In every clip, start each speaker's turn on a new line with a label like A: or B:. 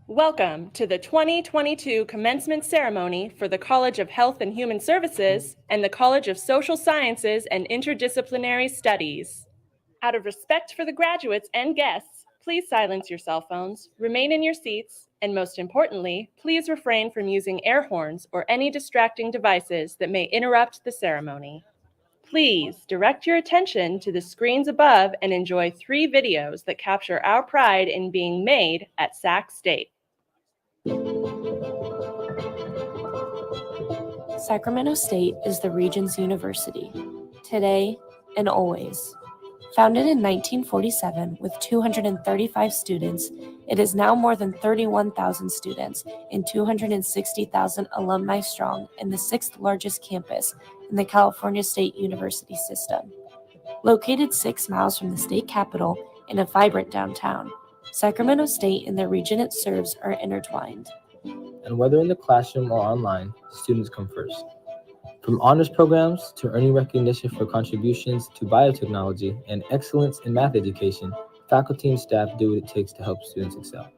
A: Welcome to the 2022 Commencement Ceremony for the College of Health and Human Services and the College of Social Sciences and Interdisciplinary Studies. Out of respect for the graduates and guests, please silence your cell phones, remain in your seats, and most importantly, please refrain from using air horns or any distracting devices that may interrupt the ceremony. Please direct your attention to the screens above and enjoy 3 videos that capture our pride in being made at Sac State.
B: Sacramento State is the region's university, today and always. Founded in 1947 with 235 students, it is now more than 31,000 students and 260,000 alumni strong and the 6th largest campus in the California State University system. Located 6 miles from the state capitol in a vibrant downtown, Sacramento State and the region it serves are intertwined.
C: And whether in the classroom or online, students come first. From honors programs to earning recognition for contributions to biotechnology and excellence in math education, faculty and staff do what it takes to help students excel.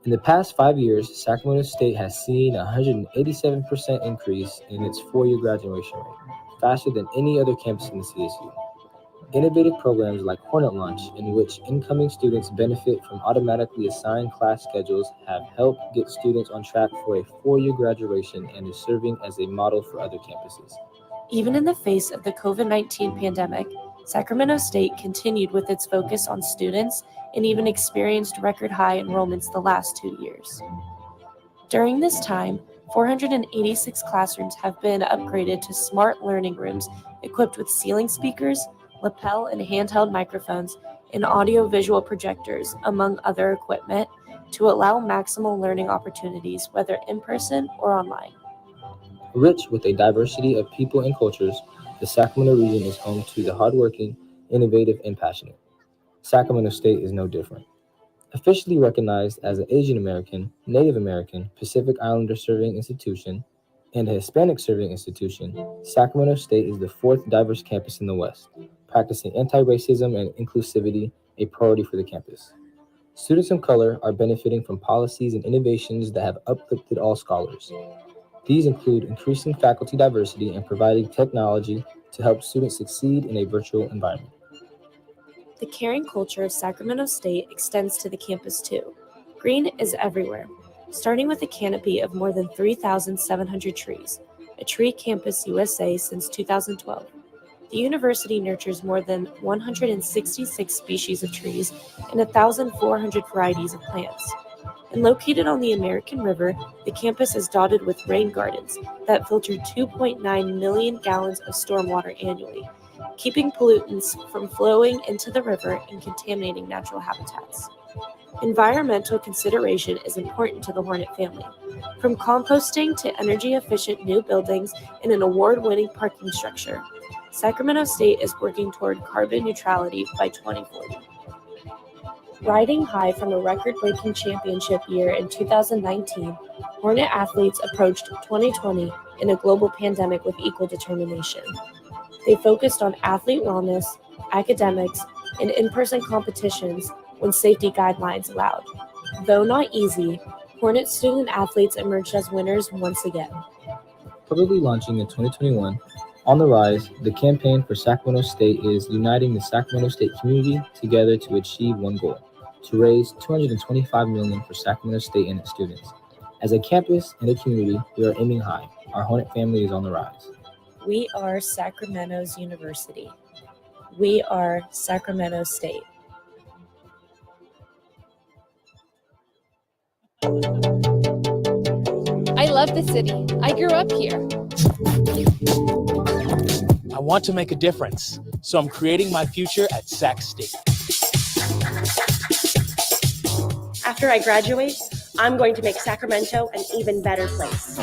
C: In the past 5 years, Sacramento State has seen a 187% increase in its 4-year graduation rate, faster than any other campus in the CSU. Innovative programs like Hornet Launch, in which incoming students benefit from automatically assigned class schedules, have helped get students on track for a 4-year graduation and is serving as a model for other campuses.
B: Even in the face of the COVID-19 pandemic, Sacramento State continued with its focus on students and even experienced record high enrollments the last 2 years. During this time, 486 classrooms have been upgraded to smart learning rooms equipped with ceiling speakers, lapel and handheld microphones, and audio-visual projectors, among other equipment, to allow maximal learning opportunities, whether in person or online.
C: Rich with a diversity of people and cultures, the Sacramento region is home to the hardworking, innovative, and passionate. Sacramento State is no different. Officially recognized as an Asian American, Native American, Pacific Islander serving institution, and a Hispanic serving institution, Sacramento State is the 4th diverse campus in the West, practicing anti-racism and inclusivity, a priority for the campus. Students of color are benefiting from policies and innovations that have uplifted all scholars. These include increasing faculty diversity and providing technology to help students succeed in a virtual environment.
B: The caring culture of Sacramento State extends to the campus too. Green is everywhere, starting with a canopy of more than 3,700 trees, a Tree Campus USA since 2012. The university nurtures more than 166 species of trees and 1,400 varieties of plants. And located on the American River, the campus is dotted with rain gardens that filter 2.9 million gallons of stormwater annually, keeping pollutants from flowing into the river and contaminating natural habitats. Environmental consideration is important to the Hornet family, from composting to energy-efficient new buildings and an award-winning parking structure. Sacramento State is working toward carbon neutrality by 2040. Riding high from a record-breaking championship year in 2019, Hornet athletes approached 2020 in a global pandemic with equal determination. They focused on athlete wellness, academics, and in-person competitions when safety guidelines allowed. Though not easy, Hornet student athletes emerged as winners once again.
C: Publicly launching in 2021, On the Rise, the campaign for Sacramento State is uniting the Sacramento State community together to achieve one goal: to raise $225 million for Sacramento State and its students. As a campus and a community, we are aiming high. Our Hornet family is on the rise.
B: We are Sacramento's university. We are Sacramento State.
D: I love the city. I grew up here.
E: I want to make a difference, so I'm creating my future at Sac State.
F: After I graduate, I'm going to make Sacramento an even better place.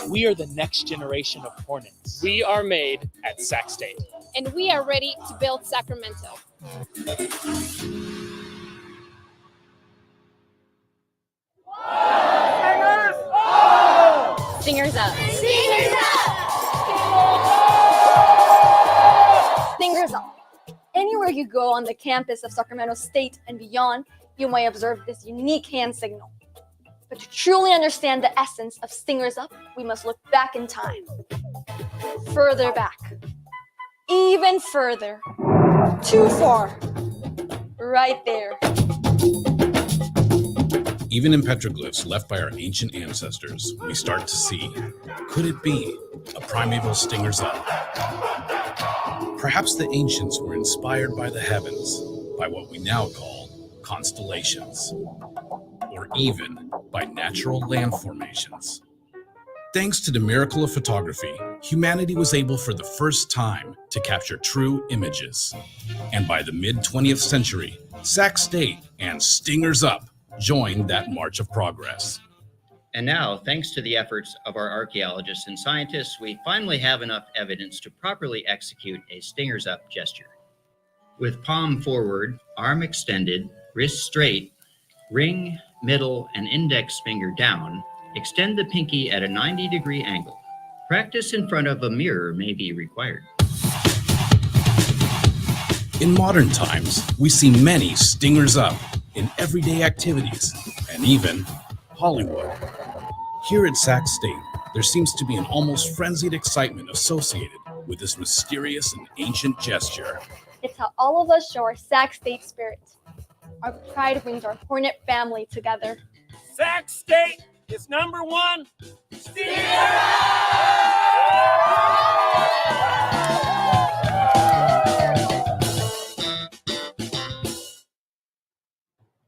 E: We are the next generation of Hornets.
G: We are made at Sac State.
D: And we are ready to build Sacramento. Singers up.
H: Singers up! Singers up. Anywhere you go on the campus of Sacramento State and beyond, you might observe this unique hand signal. But to truly understand the essence of Stingers Up, we must look back in time. Further back. Even further. Too far. Right there.
I: Even in petroglyphs left by our ancient ancestors, we start to see, could it be a primeval Stingers Up? Perhaps the ancients were inspired by the heavens, by what we now call constellations, or even by natural land formations. Thanks to the miracle of photography, humanity was able for the first time to capture true images. And by the mid-20th century, Sac State and Stingers Up joined that march of progress.
J: And now, thanks to the efforts of our archaeologists and scientists, we finally have enough evidence to properly execute a Stingers Up gesture. With palm forward, arm extended, wrist straight, ring, middle, and index finger down, extend the pinky at a 90-degree angle. Practice in front of a mirror may be required.
I: In modern times, we see many Stingers Up in everyday activities and even Hollywood. Here at Sac State, there seems to be an almost frenzied excitement associated with this mysterious and ancient gesture.
H: It's how all of us show our Sac State spirit. Our pride brings our Hornet family together.
G: Sac State is number one.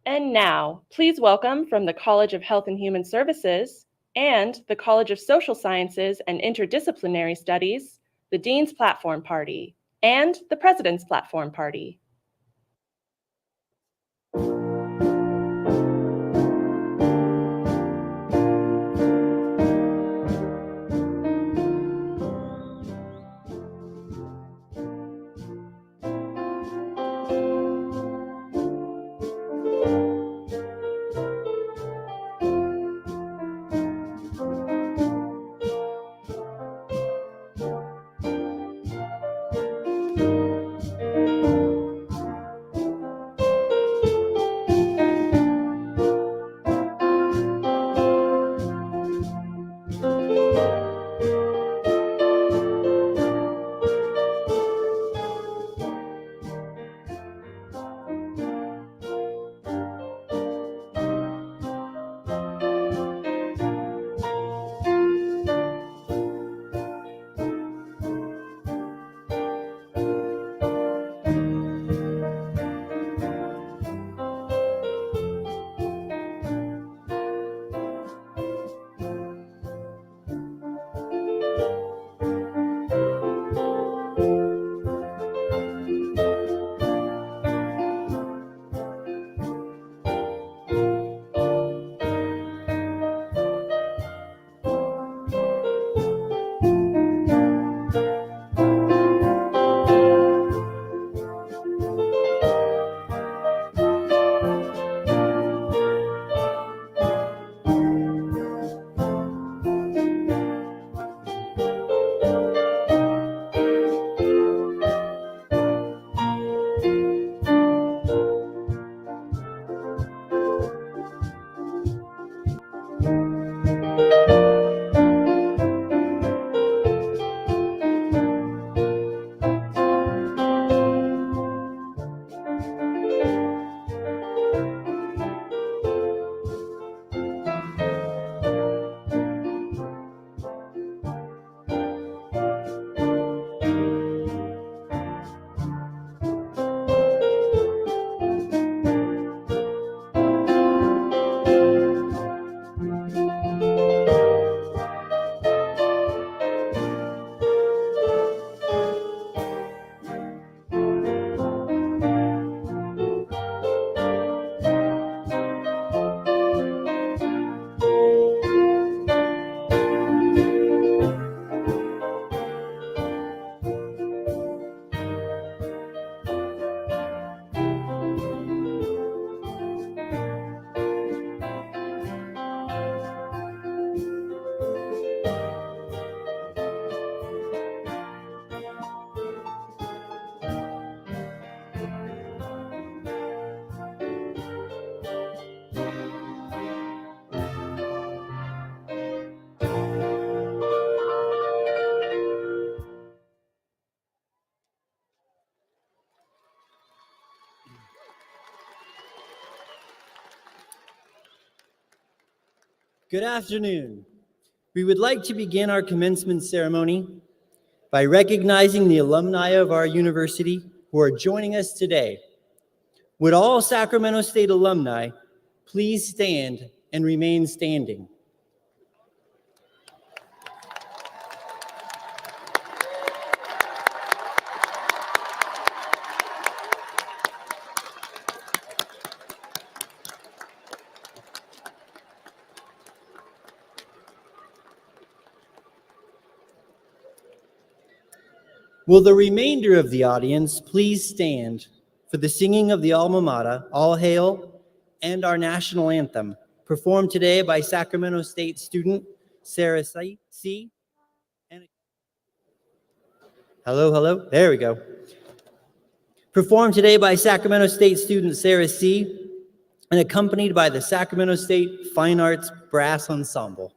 A: And now, please welcome from the College of Health and Human Services and the College of Social Sciences and Interdisciplinary Studies, the Dean's Platform Party, and the President's Platform Party.
K: Good afternoon. We would like to begin our commencement ceremony by recognizing the alumni of our university who are joining us today. Would all Sacramento State alumni please stand and remain standing? Will the remainder of the audience please stand for the singing of the alma mater, All Hail, and our national anthem, performed today by Sacramento State student Sarah C. Hello, there we go. Performed today by Sacramento State student Sarah C. and accompanied by the Sacramento State Fine Arts Brass Ensemble.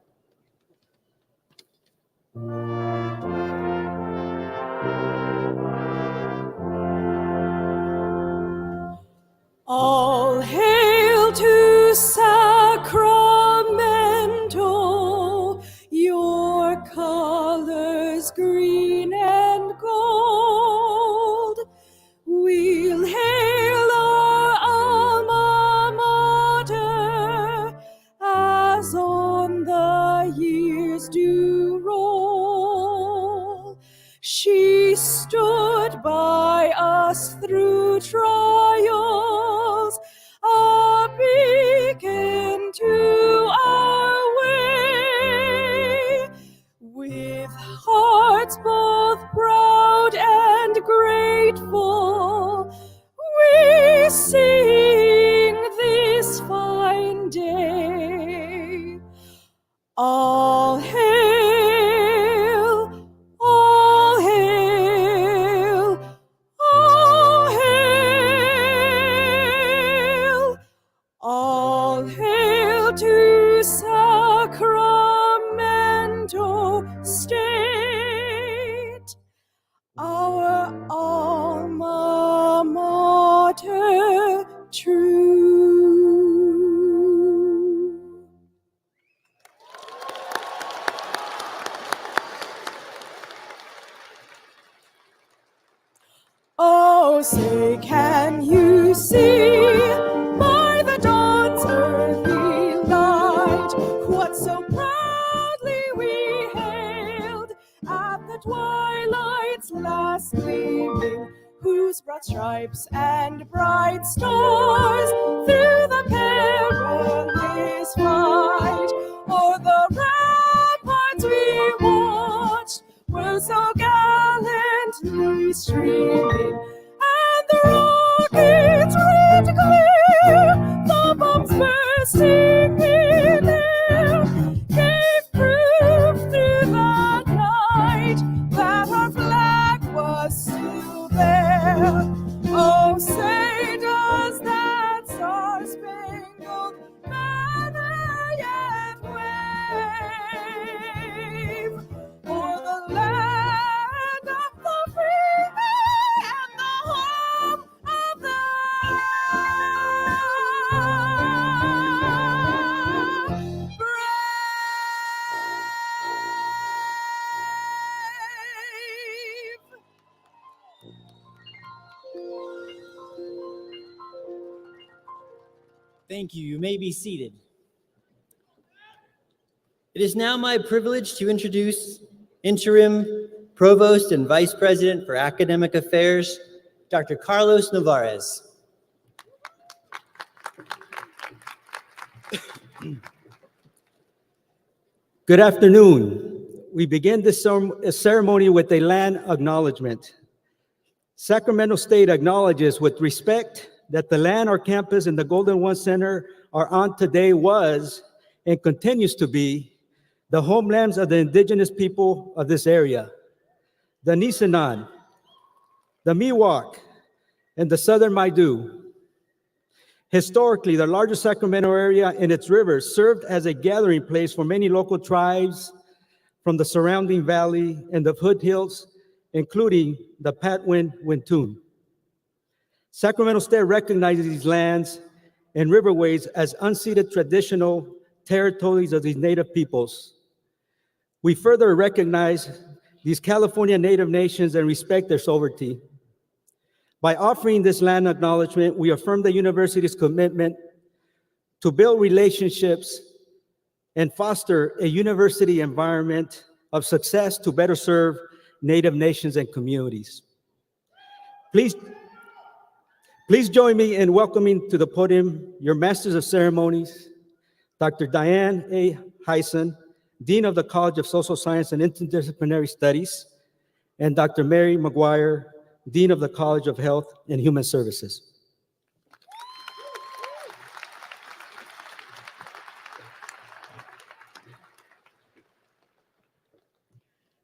L: All hail to Sacramento, your colors green and gold. We'll hail our alma mater as on the years do roll. She stood by us through trials, a beacon to our way. With hearts both proud and grateful, we sing this fine day. All hail, all hail, all hail, all hail to Sacramento State, our alma mater true. Oh, say, can you see by the dawn's early light what so proudly we hailed at the twilight's last gleaming, whose broad stripes and bright stars through the perilous fight o'er the ramparts we watched were so gallantly streaming, and the rockets red clear, the bombs bursting in air, gave proof through the night that our flag was still there. Oh, say does that star-spangled banner yet wave o'er the land of the free and the home of the
K: Thank you. You may be seated. It is now my privilege to introduce Interim Provost and Vice President for Academic Affairs, Dr. Carlos Navares.
M: Good afternoon. We begin this ceremony with a land acknowledgement. Sacramento State acknowledges with respect that the land our campus and the Golden One Center are on today was and continues to be the homelands of the indigenous people of this area, the Nisenan, the Miwok, and the Southern Maidu. Historically, the larger Sacramento area and its rivers served as a gathering place for many local tribes from the surrounding valley and the foothills, including the Patwin Wintun. Sacramento State recognizes these lands and riverways as unceded traditional territories of these Native peoples. We further recognize these California Native nations and respect their sovereignty. By offering this land acknowledgement, we affirm the university's commitment to build relationships and foster a university environment of success to better serve Native nations and communities. Please join me in welcoming to the podium your Masters of Ceremonies, Dr. Diane A. Hyson, Dean of the College of Social Science and Interdisciplinary Studies, and Dr. Mary McGuire, Dean of the College of Health and Human Services.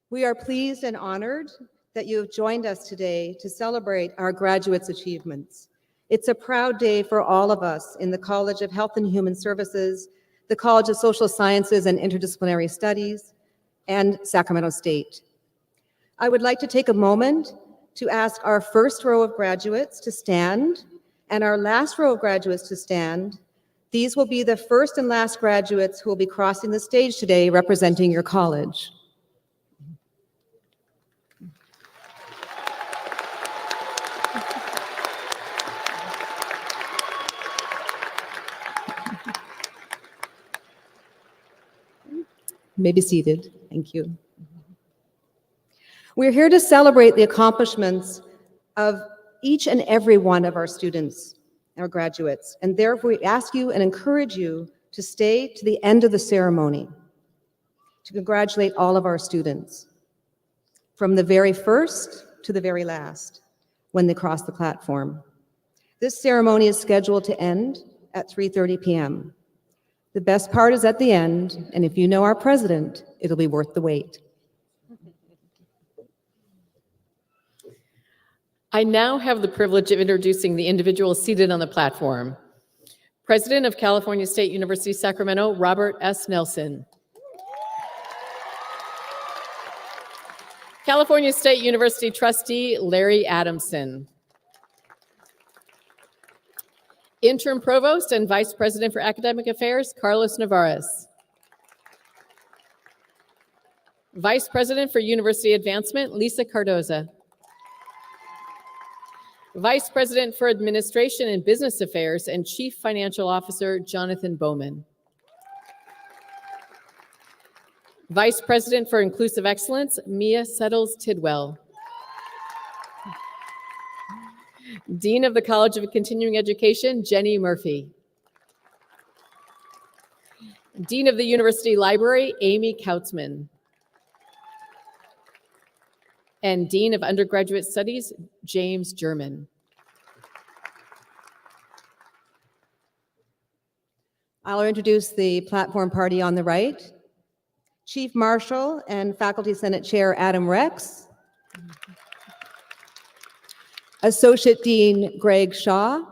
N: We are pleased and honored that you have joined us today to celebrate our graduates' achievements. It's a proud day for all of us in the College of Health and Human Services, the College of Social Sciences and Interdisciplinary Studies, and Sacramento State. I would like to take a moment to ask our first row of graduates to stand and our last row of graduates to stand. These will be the first and last graduates who will be crossing the stage today representing your college. You may be seated. Thank you. We're here to celebrate the accomplishments of each and every one of our students, our graduates, and therefore we ask you and encourage you to stay to the end of the ceremony to congratulate all of our students, from the very first to the very last when they cross the platform. This ceremony is scheduled to end at 3:30 p.m. The best part is at the end, and if you know our president, it'll be worth the wait.
O: I now have the privilege of introducing the individuals seated on the platform. President of California State University, Sacramento, Robert S. Nelson. California State University Trustee, Larry Adamson. Interim Provost and Vice President for Academic Affairs, Carlos Navares. Vice President for University Advancement, Lisa Cardoza. Vice President for Administration and Business Affairs and Chief Financial Officer, Jonathan Bowman. Vice President for Inclusive Excellence, Mia Settles Tidwell. Dean of the College of Continuing Education, Jenny Murphy. Dean of the University Library, Amy Kautzman. And Dean of Undergraduate Studies, James German.
N: I'll introduce the platform party on the right. Chief Marshal and Faculty Senate Chair Adam Rex. Associate Dean Greg Shaw.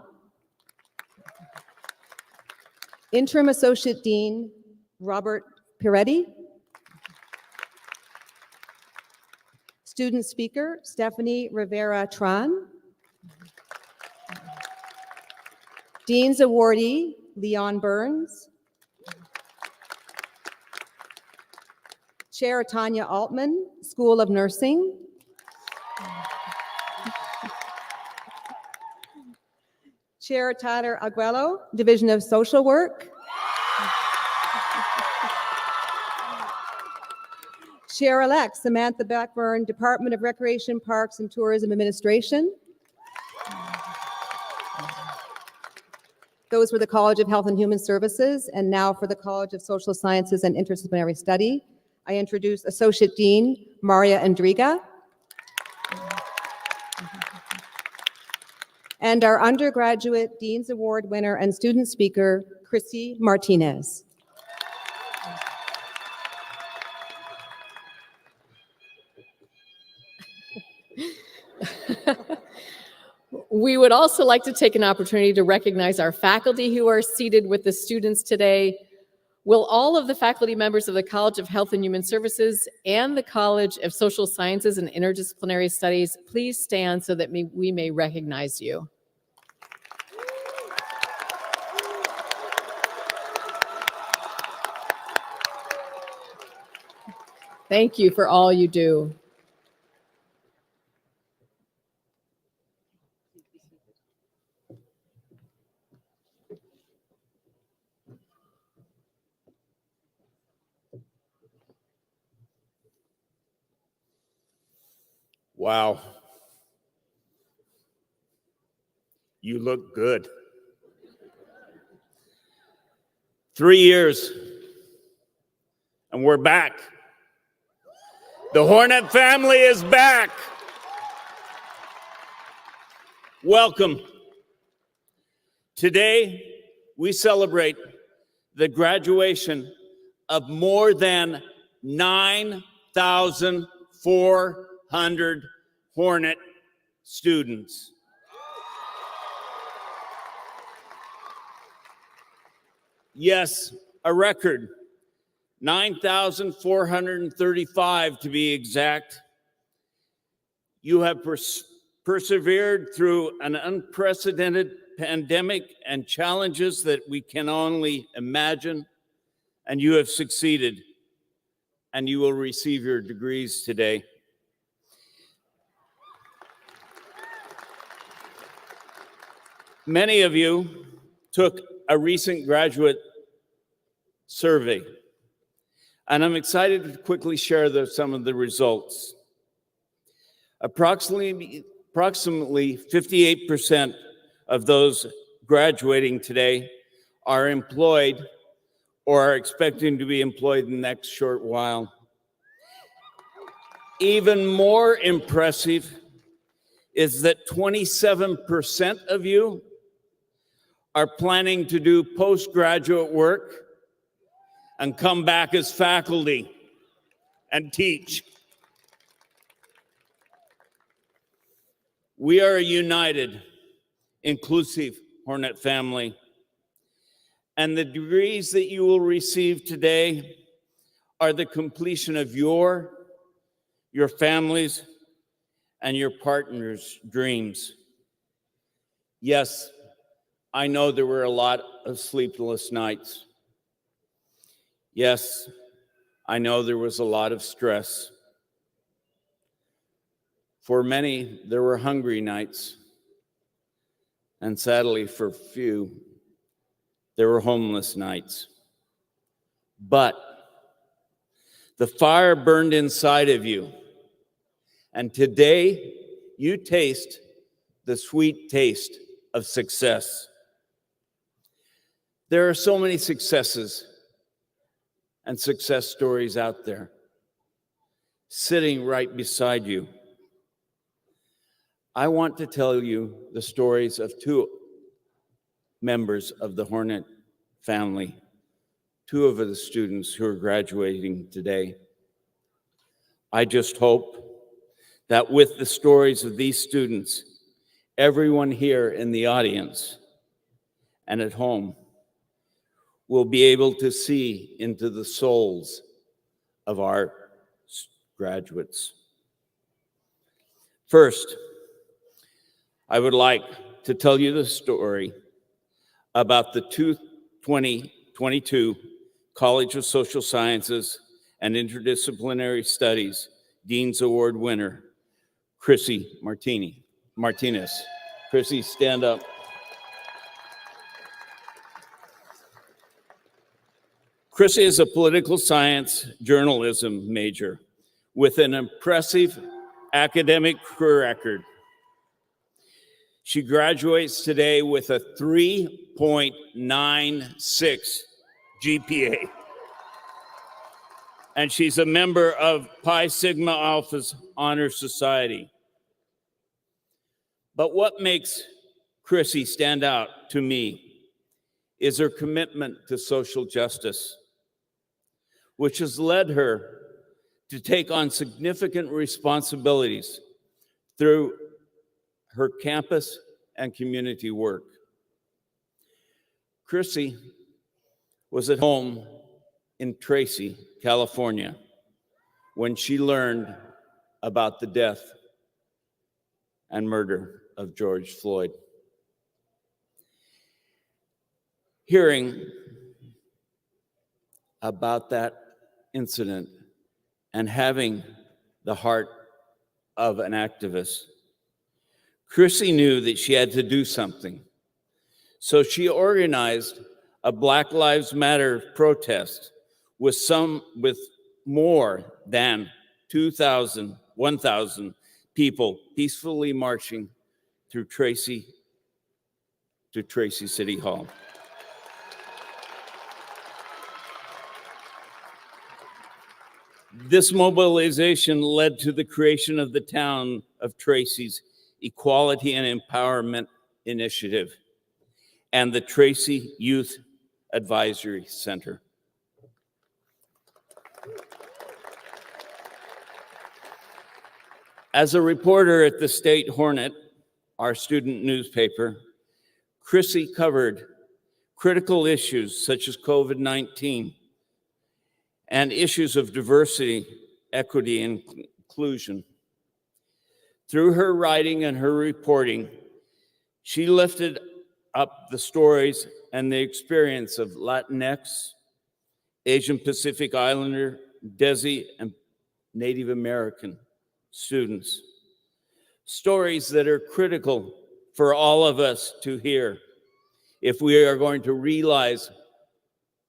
N: Interim Associate Dean Robert Piretti. Student Speaker Stephanie Rivera-Tran. Dean's Awardee Leon Burns. Chair Tanya Altman, School of Nursing. Chair Tyler Aguelo, Division of Social Work. Chair-elect Samantha Blackburn, Department of Recreation, Parks, and Tourism Administration. Those were the College of Health and Human Services, and now for the College of Social Sciences and Interdisciplinary Study, I introduce Associate Dean Maria Andriga. And our undergraduate Dean's Award winner and student speaker, Christy Martinez.
O: We would also like to take an opportunity to recognize our faculty who are seated with the students today. Will all of the faculty members of the College of Health and Human Services and the College of Social Sciences and Interdisciplinary Studies please stand so that we may recognize you? Thank you for all you do.
G: Wow. You look good. 3 years, and we're back. The Hornet family is back. Welcome. Today, we celebrate the graduation of more than 9,400 Hornet students. Yes, a record, 9,435 to be exact. You have persevered through an unprecedented pandemic and challenges that we can only imagine, and you have succeeded, and you will receive your degrees today. Many of you took a recent graduate survey, and I'm excited to quickly share some of the results. Approximately 58% of those graduating today are employed or are expecting to be employed in the next short while. Even more impressive is that 27% of you are planning to do postgraduate work and come back as faculty and teach. We are a united, inclusive Hornet family, and the degrees that you will receive today are the completion of your families, and your partner's dreams. Yes, I know there were a lot of sleepless nights. Yes, I know there was a lot of stress. For many, there were hungry nights. And sadly, for few, there were homeless nights. But the fire burned inside of you. And today, you taste the sweet taste of success. There are so many successes and success stories out there, sitting right beside you. I want to tell you the stories of two members of the Hornet family, two of the students who are graduating today. I just hope that with the stories of these students, everyone here in the audience and at home will be able to see into the souls of our graduates. First, I would like to tell you the story about the 2022 College of Social Sciences and Interdisciplinary Studies Dean's Award winner, Christy Martinez. Christy, stand up. Christy is a political science journalism major with an impressive academic career record. She graduates today with a 3.96 GPA. And she's a member of Pi Sigma Alpha's Honor Society. But what makes Chrissy stand out to me is her commitment to social justice, which has led her to take on significant responsibilities through her campus and community work. Chrissy was at home in Tracy, California, when she learned about the death and murder of George Floyd. Hearing about that incident and having the heart of an activist, Chrissy knew that she had to do something. So she organized a Black Lives Matter protest with more than 1,000 people peacefully marching through Tracy City Hall. This mobilization led to the creation of the town of Tracy's Equality and Empowerment Initiative and the Tracy Youth Advisory Center. As a reporter at the State Hornet, our student newspaper, Chrissy covered critical issues such as COVID-19 and issues of diversity, equity, and inclusion. Through her writing and her reporting, she lifted up the stories and the experience of Latinx, Asian Pacific Islander, Desi, and Native American students. Stories that are critical for all of us to hear if we are going to realize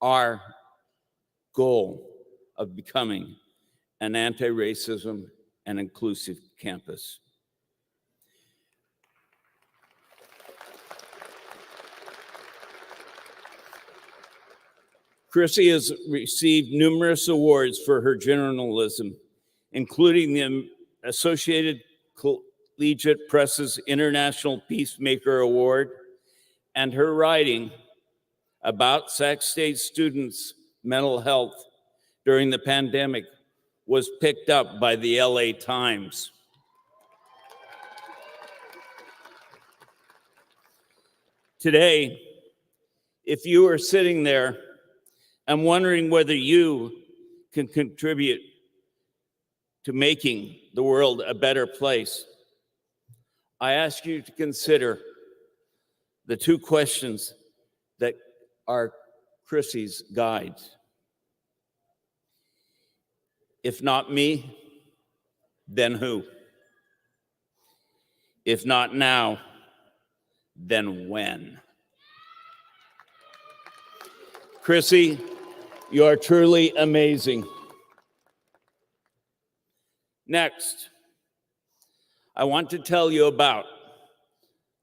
G: our goal of becoming an anti-racism and inclusive campus. Chrissy has received numerous awards for her journalism, including the Associated Collegiate Press's International Peacemaker Award, and her writing about Sac State students' mental health during the pandemic was picked up by the LA Times. Today, if you are sitting there and wondering whether you can contribute to making the world a better place, I ask you to consider the two questions that are Chrissy's guides. If not me, then who? If not now, then when? Chrissy, you are truly amazing. Next, I want to tell you about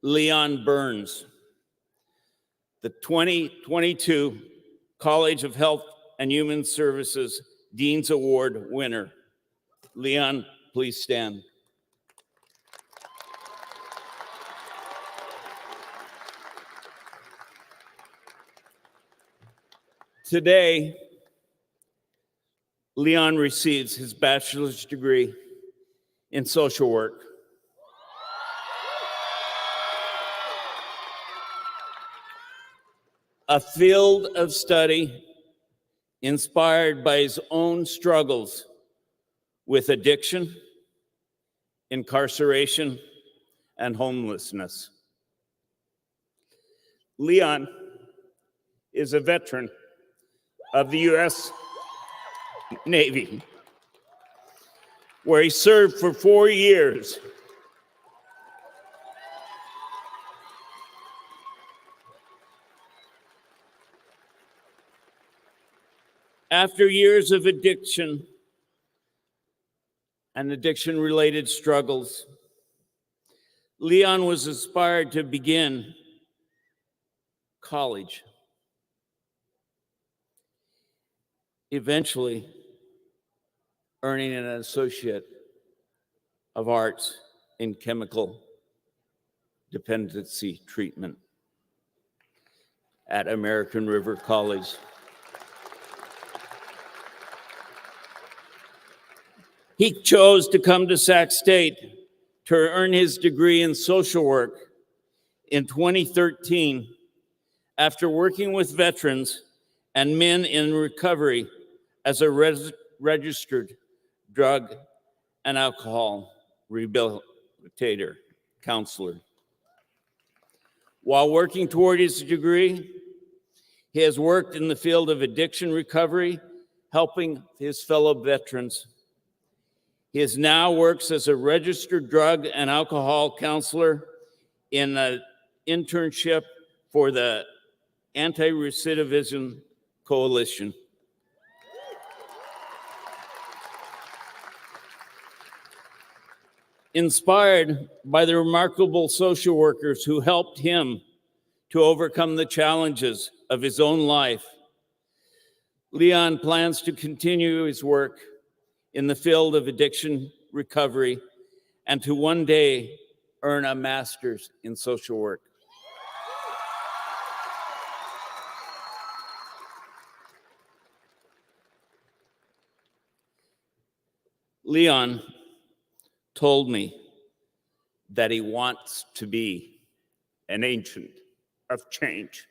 G: Leon Burns, the 2022 College of Health and Human Services Dean's Award winner. Leon, please stand. Today, Leon receives his bachelor's degree in social work. A field of study inspired by his own struggles with addiction, incarceration, and homelessness. Leon is a veteran of the U.S. Navy, where he served for 4 years. After years of addiction and addiction-related struggles, Leon was inspired to begin college. Eventually, earning an Associate of Arts in Chemical Dependency Treatment at American River College. He chose to come to Sac State to earn his degree in social work in 2013 after working with veterans and men in recovery as a registered drug and alcohol rehabilitator counselor. While working toward his degree, he has worked in the field of addiction recovery, helping his fellow veterans He now works as a registered drug and alcohol counselor in an internship for the Anti-Recidivism Coalition. Inspired by the remarkable social workers who helped him to overcome the challenges of his own life, Leon plans to continue his work in the field of addiction recovery and to one day earn a master's in social work. Leon told me that he wants to be an agent of change.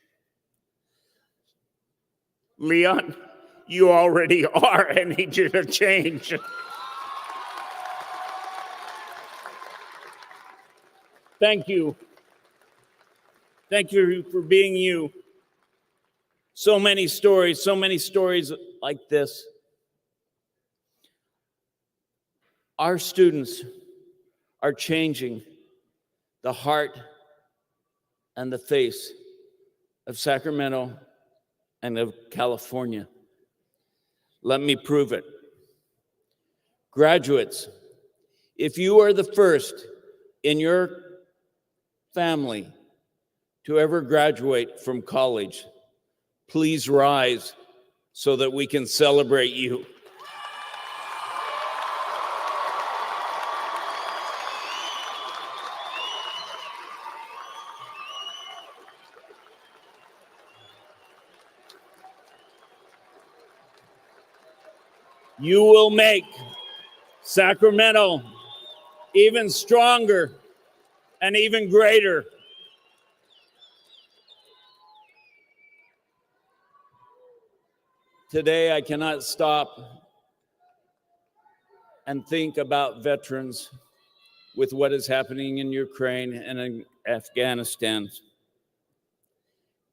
G: Leon, you already are an agent of change. Thank you. Thank you for being you. So many stories like this. Our students are changing the heart and the face of Sacramento and of California. Let me prove it. Graduates, if you are the first in your family to ever graduate from college, please rise so that we can celebrate you. You will make Sacramento even stronger and even greater. Today, I cannot stop and think about veterans with what is happening in Ukraine and in Afghanistan,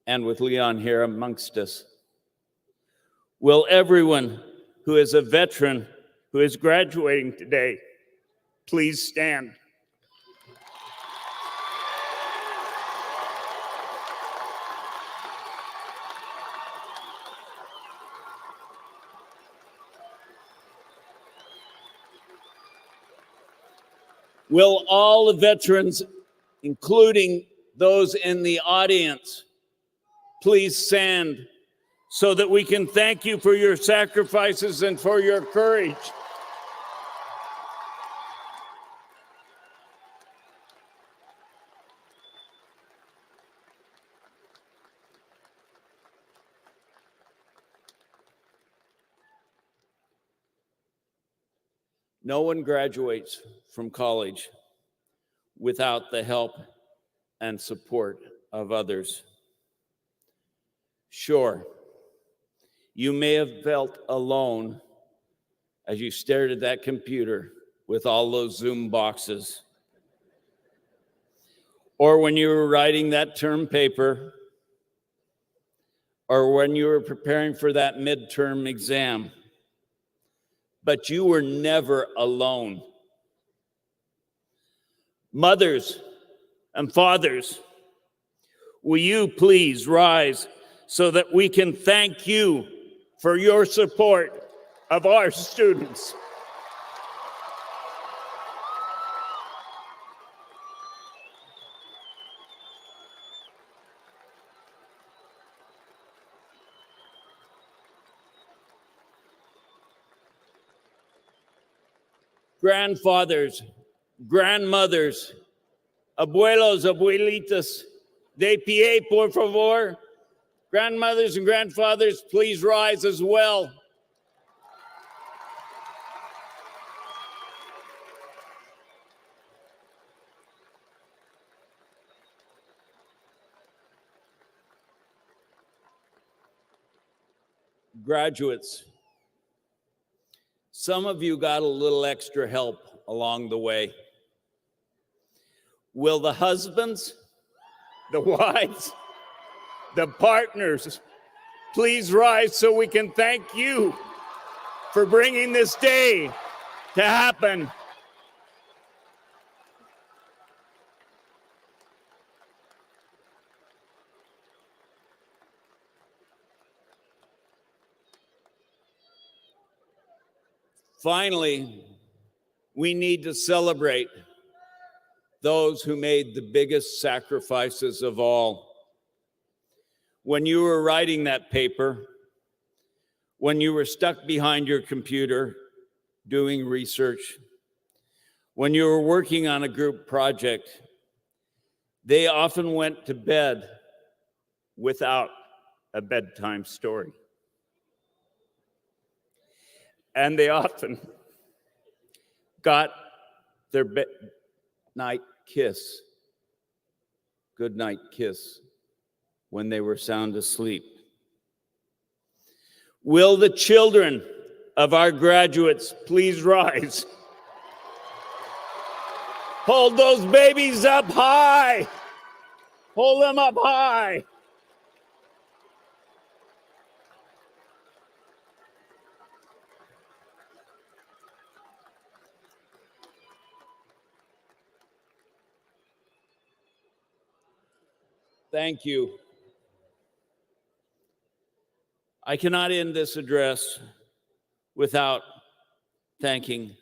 G: and with Leon here amongst us. Will everyone who is a veteran who is graduating today please stand? Will all the veterans, including those in the audience, please stand so that we can thank you for your sacrifices and for your courage? No one graduates from college without the help and support of others. Sure, you may have felt alone as you stared at that computer with all those Zoom boxes, or when you were writing that term paper, or when you were preparing for that midterm exam. But you were never alone. Mothers and fathers, will you please rise so that we can thank you for your support of our students? Grandfathers, grandmothers, abuelos, abuelitas, de pie, por favor. Grandmothers and grandfathers, please rise as well. Graduates, some of you got a little extra help along the way. Will the husbands, the wives, the partners, please rise so we can thank you for bringing this day to happen. Finally, we need to celebrate those who made the biggest sacrifices of all. When you were writing that paper, when you were stuck behind your computer doing research, when you were working on a group project, they often went to bed without a bedtime story. And they often got their night kiss, good night kiss, when they were sound asleep. Will the children of our graduates please rise? Hold those babies up high. Hold them up high. Thank you. I cannot end this address without thanking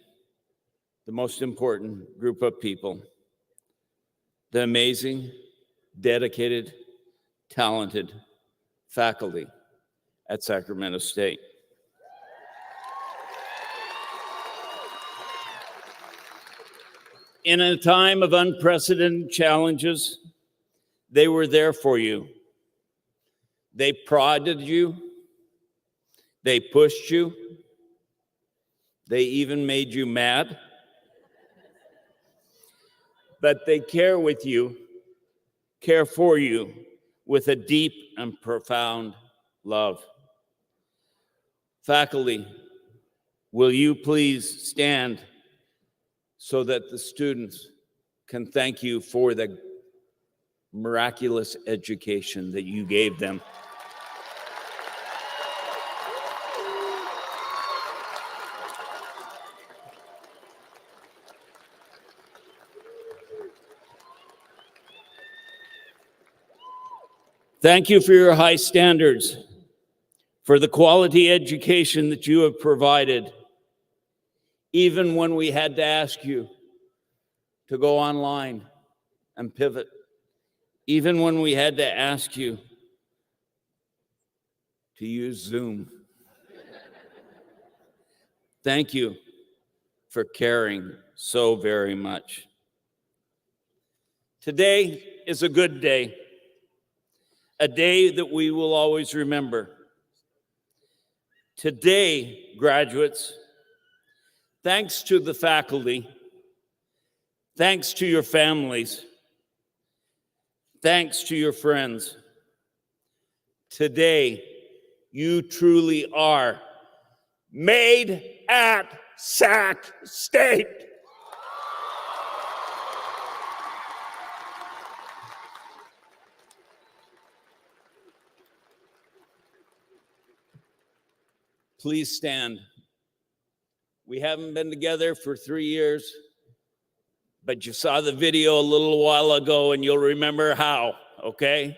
G: the most important group of people, the amazing, dedicated, talented faculty at Sacramento State. In a time of unprecedented challenges, they were there for you. They prodded you. They pushed you. They even made you mad. But they care for you with a deep and profound love. Faculty, will you please stand so that the students can thank you for the miraculous education that you gave them. Thank you for your high standards, for the quality education that you have provided, even when we had to ask you to go online and pivot, even when we had to ask you to use Zoom. Thank you for caring so very much. Today is a good day, a day that we will always remember. Today, graduates, thanks to the faculty, thanks to your families, thanks to your friends, today you truly are made at Sac State. Please stand. We haven't been together for 3 years, but you saw the video a little while ago and you'll remember how, okay?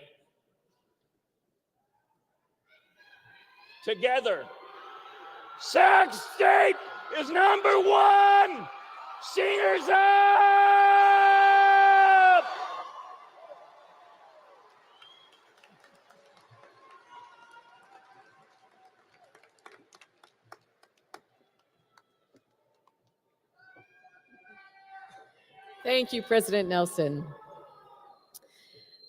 G: Together, Sac State is #1. Singers up!
O: Thank you, President Nelson.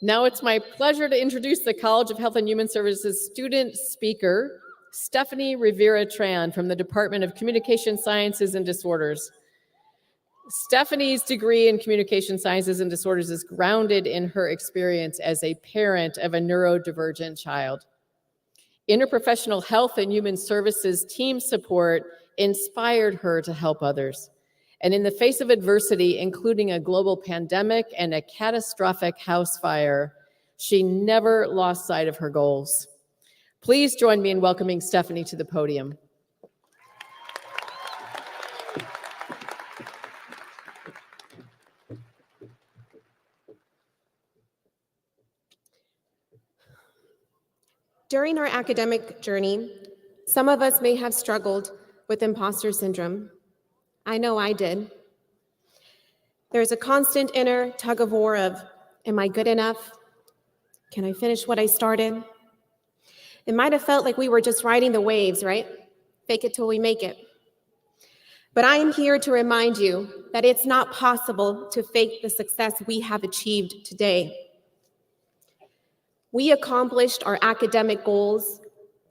O: Now it's my pleasure to introduce the College of Health and Human Services student speaker, Stephanie Rivera-Tran from the Department of Communication Sciences and Disorders. Stephanie's degree in Communication Sciences and Disorders is grounded in her experience as a parent of a neurodivergent child. Interprofessional health and human services team support inspired her to help others. And in the face of adversity, including a global pandemic and a catastrophic house fire, she never lost sight of her goals. Please join me in welcoming Stephanie to the podium.
P: During our academic journey, some of us may have struggled with imposter syndrome. I know I did. There's a constant inner tug of war of, am I good enough? Can I finish what I started? It might have felt like we were just riding the waves, right? Fake it till we make it. But I am here to remind you that it's not possible to fake the success we have achieved today. We accomplished our academic goals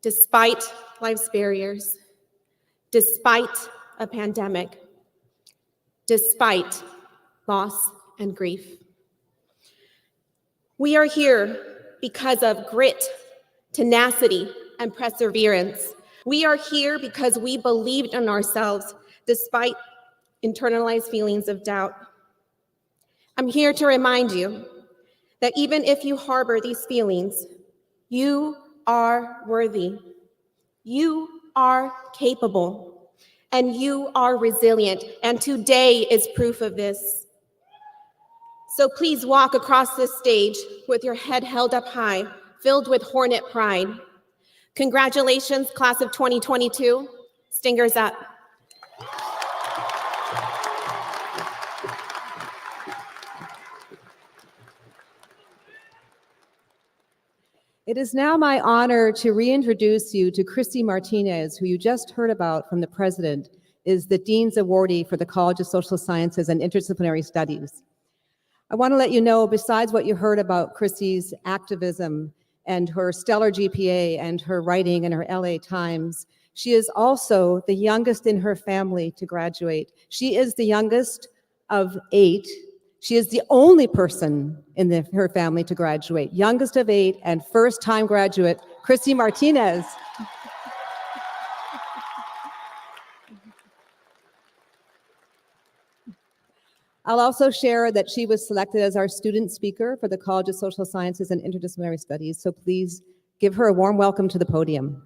P: despite life's barriers, despite a pandemic, despite loss and grief. We are here because of grit, tenacity, and perseverance. We are here because we believed in ourselves despite internalized feelings of doubt. I'm here to remind you that even if you harbor these feelings, you are worthy, you are capable, and you are resilient, and today is proof of this. So please walk across this stage with your head held up high, filled with hornet pride. Congratulations, class of 2022. Stingers up.
N: It is now my honor to reintroduce you to Christy Martinez, who you just heard about from the president, is the Dean's Awardee for the College of Social Sciences and Interdisciplinary Studies. I want to let you know, besides what you heard about Christy's activism and her stellar GPA and her writing in her LA Times, she is also the youngest in her family to graduate. She is the youngest of 8. She is the only person in her family to graduate, youngest of 8 and first-time graduate, Christy Martinez. I'll also share that she was selected as our student speaker for the College of Social Sciences and Interdisciplinary Studies, so please give her a warm welcome to the podium.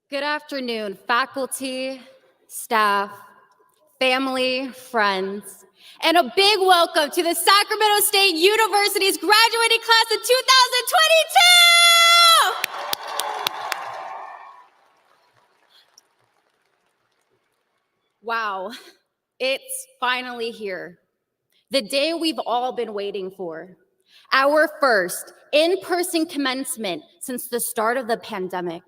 Q: Good afternoon, faculty, staff, family, friends, and a big welcome to the Sacramento State University's graduating class of 2022! Wow, it's finally here. The day we've all been waiting for. Our first in-person commencement since the start of the pandemic.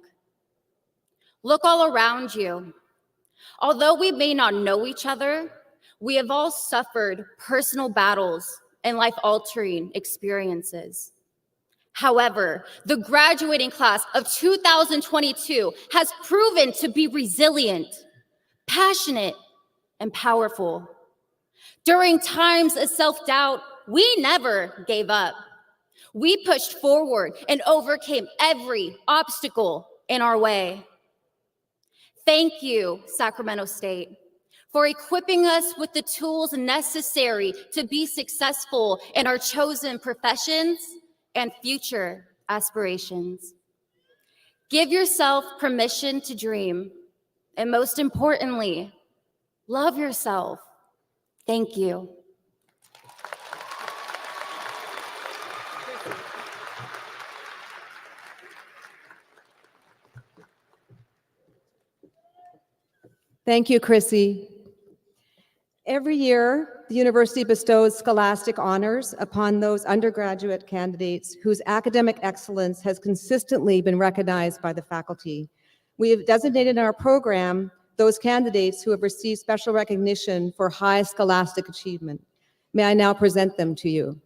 Q: Look all around you. Although we may not know each other, we have all suffered personal battles and life-altering experiences. However, the graduating class of 2022 has proven to be resilient, passionate, and powerful. During times of self-doubt, we never gave up. We pushed forward and overcame every obstacle in our way. Thank you, Sacramento State, for equipping us with the tools necessary to be successful in our chosen professions and future aspirations. Give yourself permission to dream, and most importantly, love yourself. Thank you.
N: Thank you, Chrissy. Every year, the university bestows scholastic honors upon those undergraduate candidates whose academic excellence has consistently been recognized by the faculty. We have designated in our program those candidates who have received special recognition for high scholastic achievement. May I now present them to you?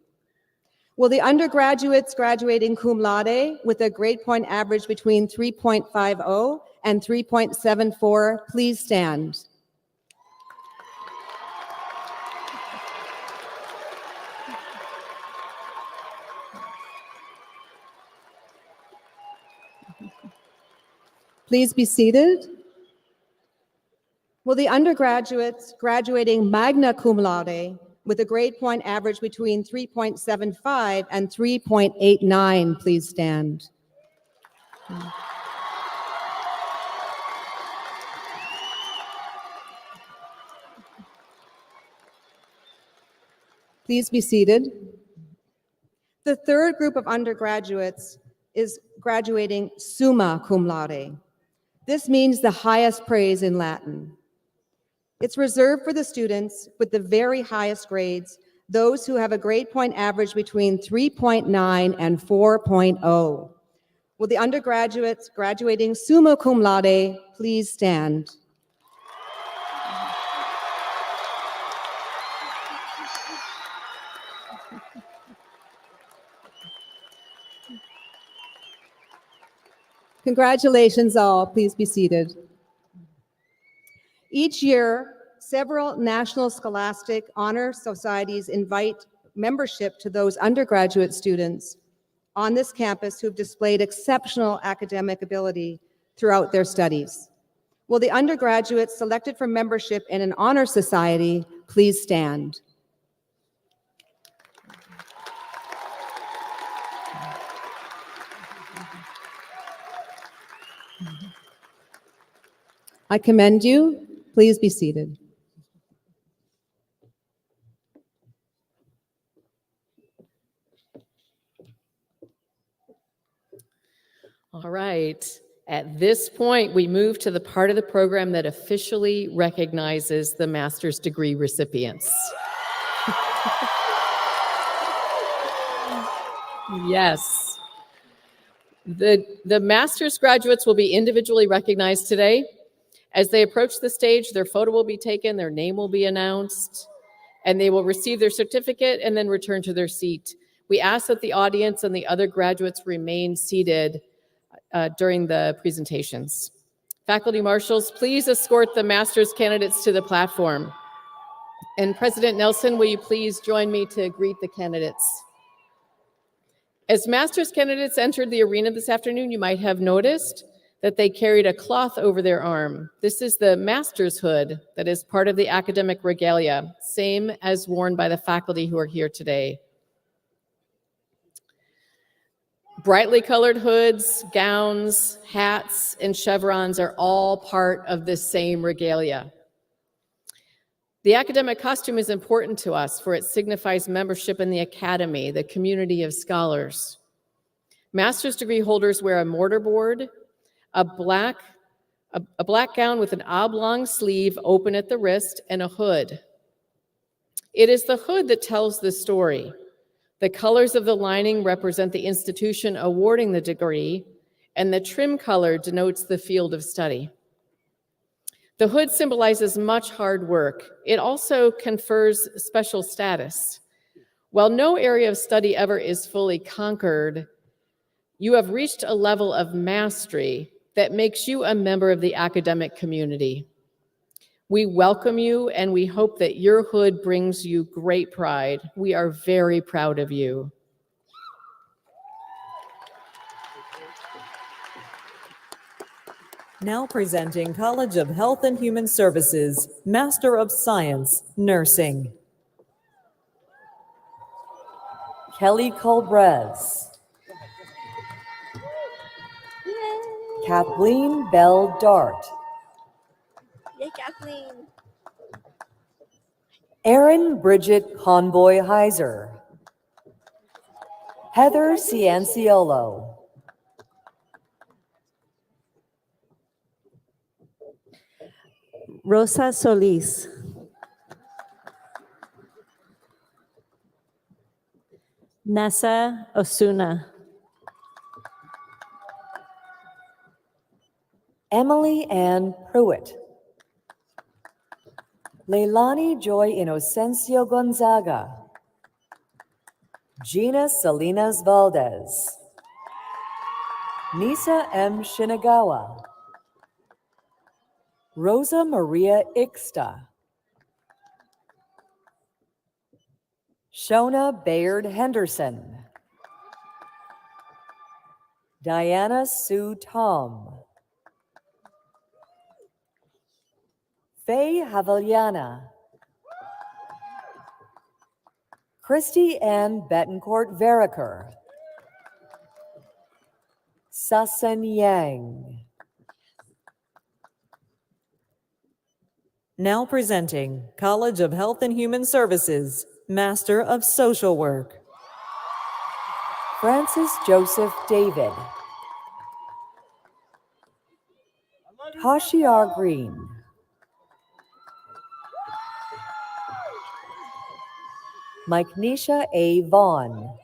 N: Will the undergraduates graduating cum laude with a grade point average between 3.50 and 3.74 please stand? Please be seated. Will the undergraduates graduating magna cum laude with a grade point average between 3.75 and 3.89 please stand? Please be seated. The third group of undergraduates is graduating summa cum laude. This means the highest praise in Latin. It's reserved for the students with the very highest grades, those who have a grade point average between 3.9 and 4.0. Will the undergraduates graduating summa cum laude please stand? Congratulations all, please be seated. Each year, several national scholastic honor societies invite membership to those undergraduate students on this campus who've displayed exceptional academic ability throughout their studies. Will the undergraduates selected for membership in an honor society please stand? I commend you. Please be seated.
O: All right. At this point, we move to the part of the program that officially recognizes the master's degree recipients. Yes. The master's graduates will be individually recognized today. As they approach the stage, their photo will be taken, their name will be announced, and they will receive their certificate and then return to their seat. We ask that the audience and the other graduates remain seated during the presentations. Faculty marshals, please escort the master's candidates to the platform. And President Nelson, will you please join me to greet the candidates? As master's candidates entered the arena this afternoon, you might have noticed that they carried a cloth over their arm. This is the master's hood that is part of the academic regalia, same as worn by the faculty who are here today. Brightly colored hoods, gowns, hats, and chevrons are all part of this same regalia. The academic costume is important to us, for it signifies membership in the academy, the community of scholars. Master's degree holders wear a mortarboard, a black gown with an oblong sleeve open at the wrist, and a hood. It is the hood that tells the story. The colors of the lining represent the institution awarding the degree, and the trim color denotes the field of study. The hood symbolizes much hard work. It also confers special status. While no area of study ever is fully conquered, you have reached a level of mastery that makes you a member of the academic community. We welcome you, and we hope that your hood brings you great pride. We are very proud of you.
R: Now presenting College of Health and Human Services, Master of Science, Nursing. Kelly Colbrez. Kathleen Bell Dart.
H: Yay, Kathleen.
R: Erin Bridget Convoy Heiser. Heather Cianciolo.
S: Rosa Solis. Nessa Osuna.
R: Emily Ann Pruitt. Leilani Joy Inocencio Gonzaga. Gina Salinas Valdez. Nisa M. Shinagawa. Rosa Maria Ixta. Shona Bayard Henderson. Diana Sue Tom. Faye Haviliana. Christy Ann Betancourt Veriker. Susan Yang. Now presenting College of Health and Human Services, Master of Social Work. Francis Joseph David. Hashiar Green. Mikenisha A. Vaughn.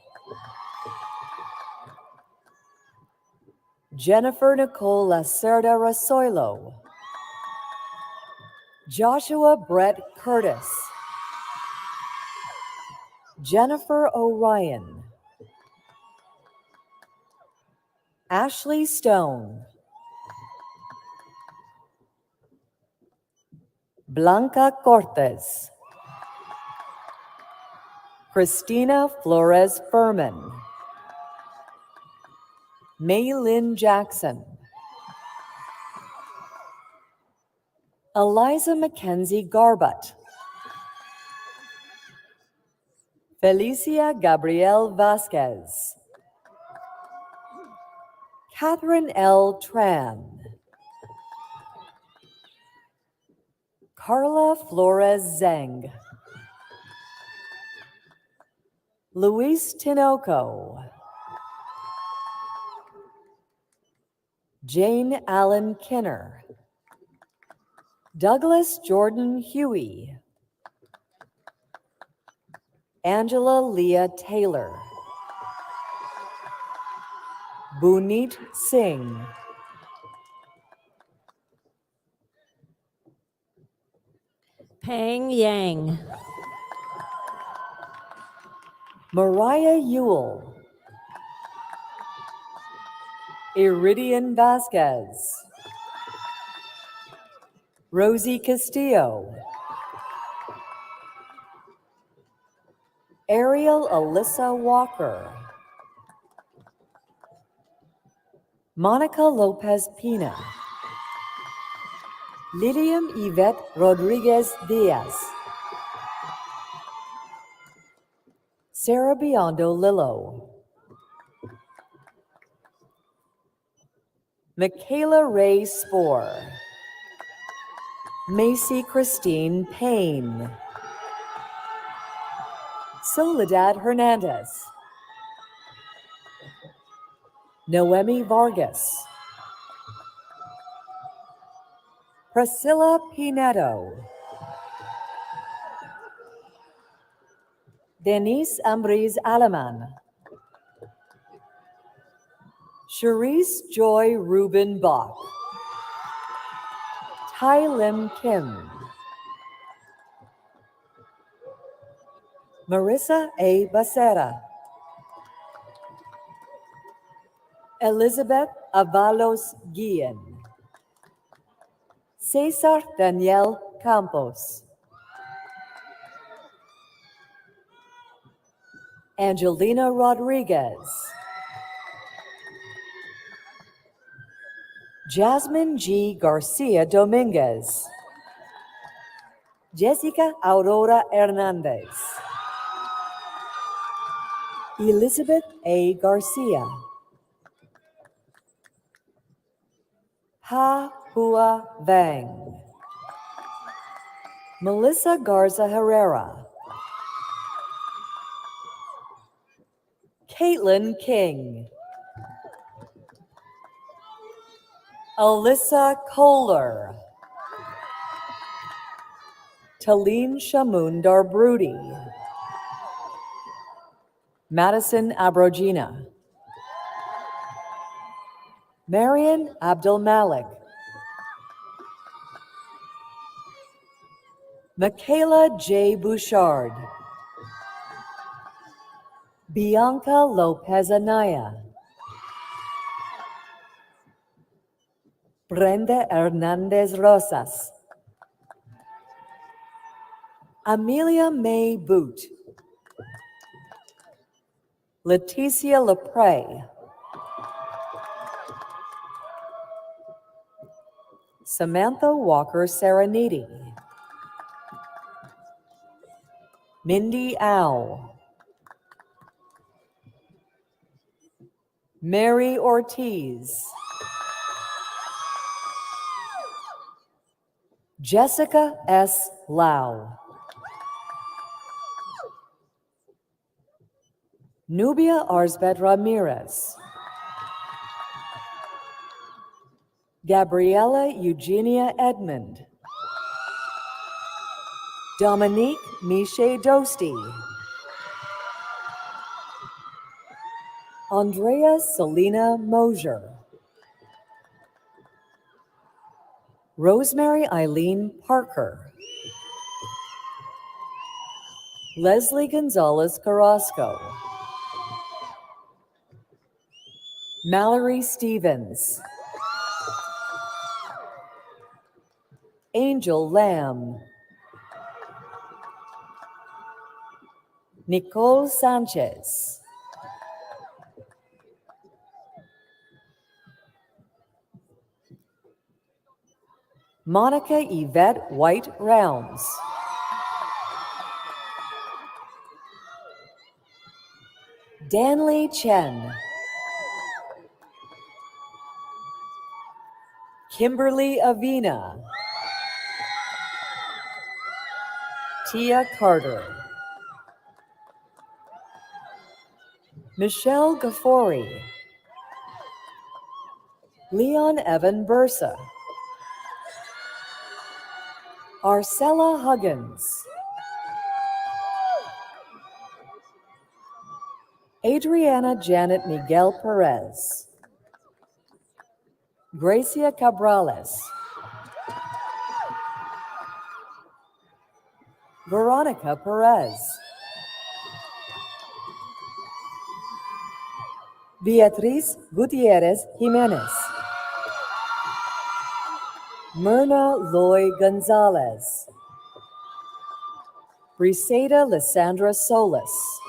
R: Jennifer Nicole Lacerda Rasoilo. Joshua Brett Curtis. Jennifer O'Ryan. Ashley Stone. Blanca Cortez. Christina Flores Furman. Maylin Jackson. Eliza Mackenzie Garbutt. Felicia Gabrielle Vasquez. Catherine L. Tran. Carla Flores Zeng. Luis Tinoco. Jane Allen Kinner. Douglas Jordan Huey. Angela Leah Taylor. Buneet Singh.
S: Pang Yang.
R: Mariah Ewell. Iridian Vasquez. Rosie Castillo. Ariel Alyssa Walker. Monica Lopez Pina. Lilium Yvette Rodriguez Diaz. Sarah Biondo Lillo. Michaela Ray Spoor. Macy Christine Payne. Soledad Hernandez. Noemi Vargas. Priscilla Pinedo. Denise Ambriz Alaman. Cherise Joy Rubin Bach. Tai Lim Kim. Marissa A. Becerra. Elizabeth Avalos Guillen. Cesar Daniel Campos. Angelina Rodriguez. Jasmine G. Garcia Dominguez. Jessica Aurora Hernandez. Elizabeth A. Garcia. Ha Hua Vang. Melissa Garza Herrera. Caitlin King. Alyssa Kohler. Talene Shamun Darbrudi. Madison Abrogina. Marian Abdul Malik. Michaela J. Bouchard. Bianca Lopez Anaya. Brenda Hernandez Rosas. Amelia May Boot. Leticia Lepre. Samantha Walker Serenity. Mindy Au. Mary Ortiz. Jessica S. Lau. Nubia Arzbet Ramirez. Gabriela Eugenia Edmond. Dominique Miche Dosti. Andrea Selena Mosier. Rosemary Eileen Parker. Leslie Gonzalez Carrasco. Mallory Stevens. Angel Lamb. Nicole Sanchez. Monica Yvette White Rounds. Danley Chen. Kimberly Avina. Tia Carter. Michelle Gaffori. Leon Evan Bursa. Arcella Huggins. Adriana Janet Miguel Perez. Gracia Cabrales. Veronica Perez. Beatriz Gutierrez Jimenez. Myrna Loy Gonzalez. Briseida Lysandra Solis.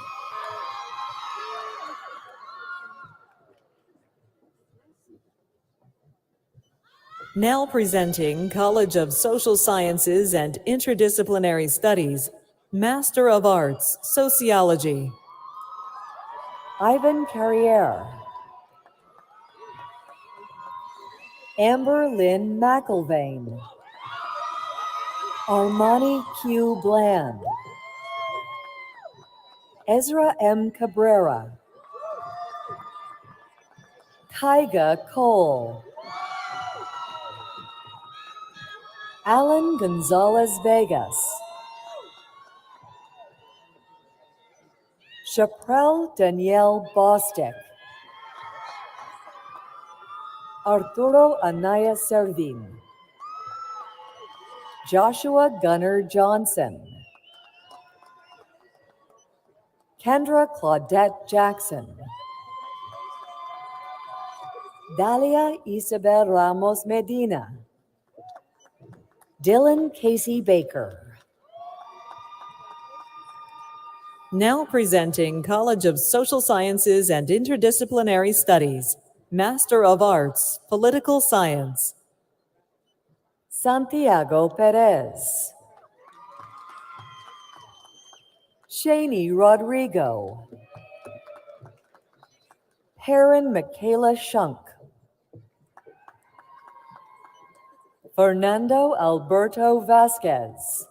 R: Now presenting College of Social Sciences and Interdisciplinary Studies, Master of Arts, Sociology. Ivan Carriere. Amber Lynn McIlvain. Armani Q. Bland. Ezra M. Cabrera. Tyga Cole. Alan Gonzalez Vegas. Chaprel Danielle Bostic. Arturo Anaya Servin. Joshua Gunnar Johnson. Kendra Claudette Jackson. Dalia Isabel Ramos Medina. Dylan Casey Baker. Now presenting College of Social Sciences and Interdisciplinary Studies, Master of Arts, Political Science. Santiago Perez. Shani Rodrigo. Heron Michaela Shunk. Fernando Alberto Vasquez.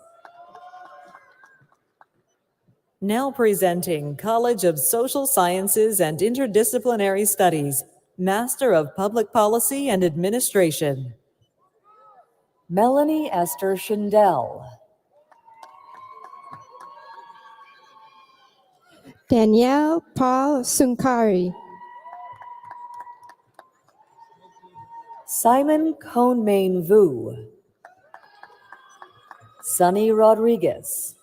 R: Now presenting College of Social Sciences and Interdisciplinary Studies, Master of Public Policy and Administration. Melanie Esther Schindel.
T: Danielle Paul Sunkari.
R: Simon Cohnmain Vu. Sunny Rodriguez.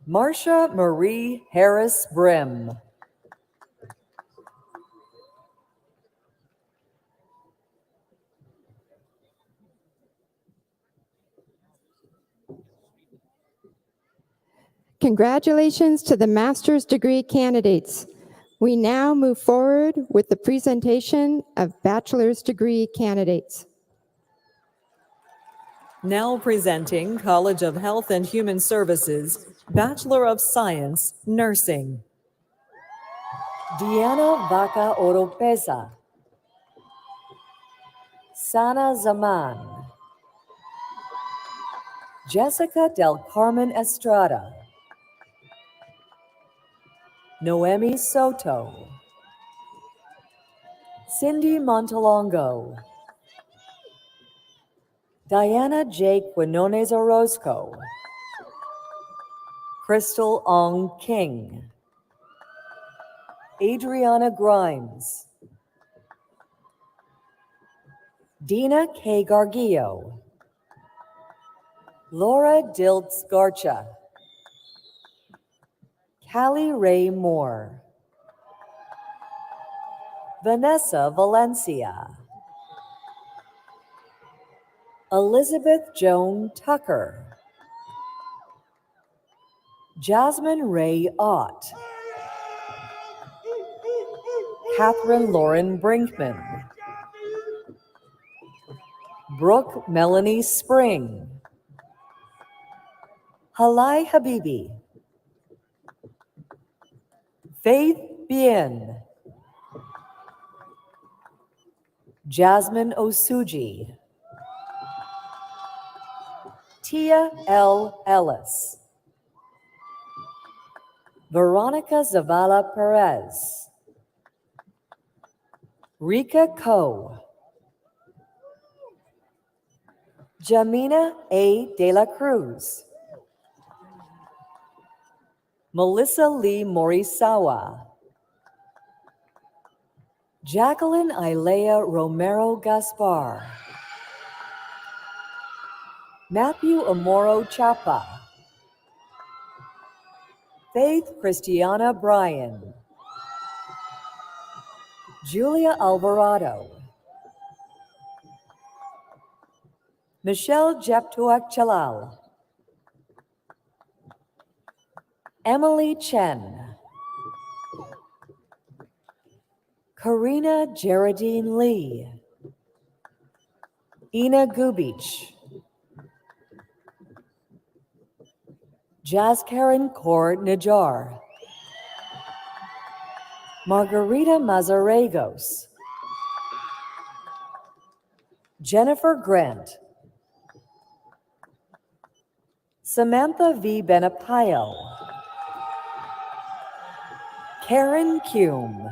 R: Marcia Marie Harris Brim.
T: Congratulations to the master's degree candidates. We now move forward with the presentation of bachelor's degree candidates.
R: Now presenting College of Health and Human Services, Bachelor of Science, Nursing. Diana Vaca Oropesa. Sana Zaman. Jessica Del Carmen Estrada. Noemi Soto, Cindy Montalongo, Diana J. Quinones Orozco, Crystal Ong King, Adriana Grimes, Dina K. Gargillo, Laura Diltz Garcha, Callie Ray Moore, Vanessa Valencia, Elizabeth Joan Tucker, Jasmine Ray Ott, Catherine Lauren Brinkman, Brooke Melanie Spring, Halai Habibi, Faith Bien, Jasmine Osuji, Tia L. Ellis, Veronica Zavala Perez, Rika Ko, Jamina A. De La Cruz, Melissa Lee Morisawa, Jacqueline Ilea Romero Gaspar, Matthew Amoro Chapa, Faith Christiana Bryan, Julia Alvarado, Michelle Jeptuak Chalal, Emily Chen, Karina Geraldine Lee, Ina Gubich, Jazz Karen Kaur Najar, Margarita Mazarregos, Jennifer Grant, Samantha V. Benapayo, Karen Kume,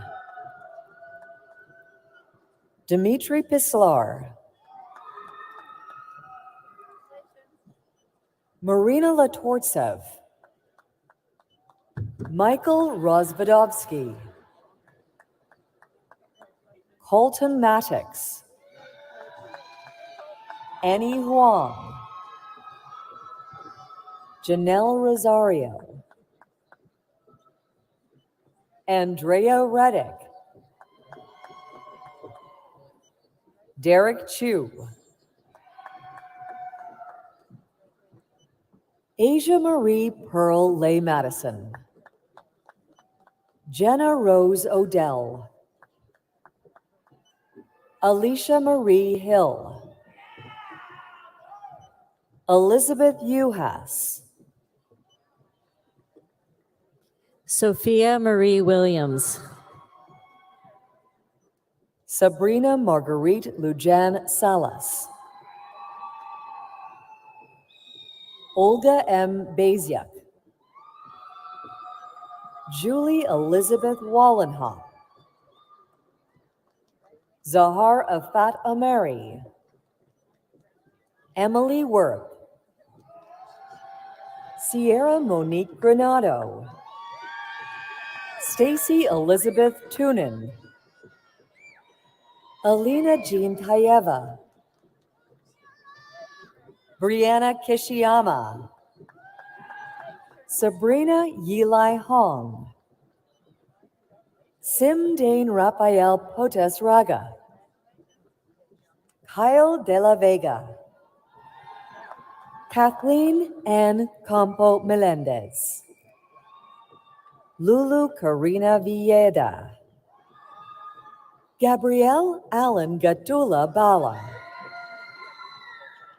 R: Dmitry Pislar, Marina Latortsev, Michael Rozvadovsky, Colton Mattox, Annie Huang, Janelle Rosario, Andrea Reddick, Derek Chu, Asia Marie Pearl Lay Madison, Jenna Rose Odell, Alicia Marie Hill, Elizabeth Uhas,
S: Sophia Marie Williams,
R: Sabrina Marguerite Lujan Salas, Olga M. Baziak, Julie Elizabeth Wallenhop, Zahar Afat Ameri, Emily Worth, Sierra Monique Granado, Stacy Elizabeth Tunin, Alina Jean Tayeva, Brianna Kishiyama, Sabrina Yilai Hong, Simdane Rafael Potes Raga, Kyle De La Vega, Kathleen Ann Campo Melendez, Lulu Karina Villeda, Gabrielle Allen Gatula Bala,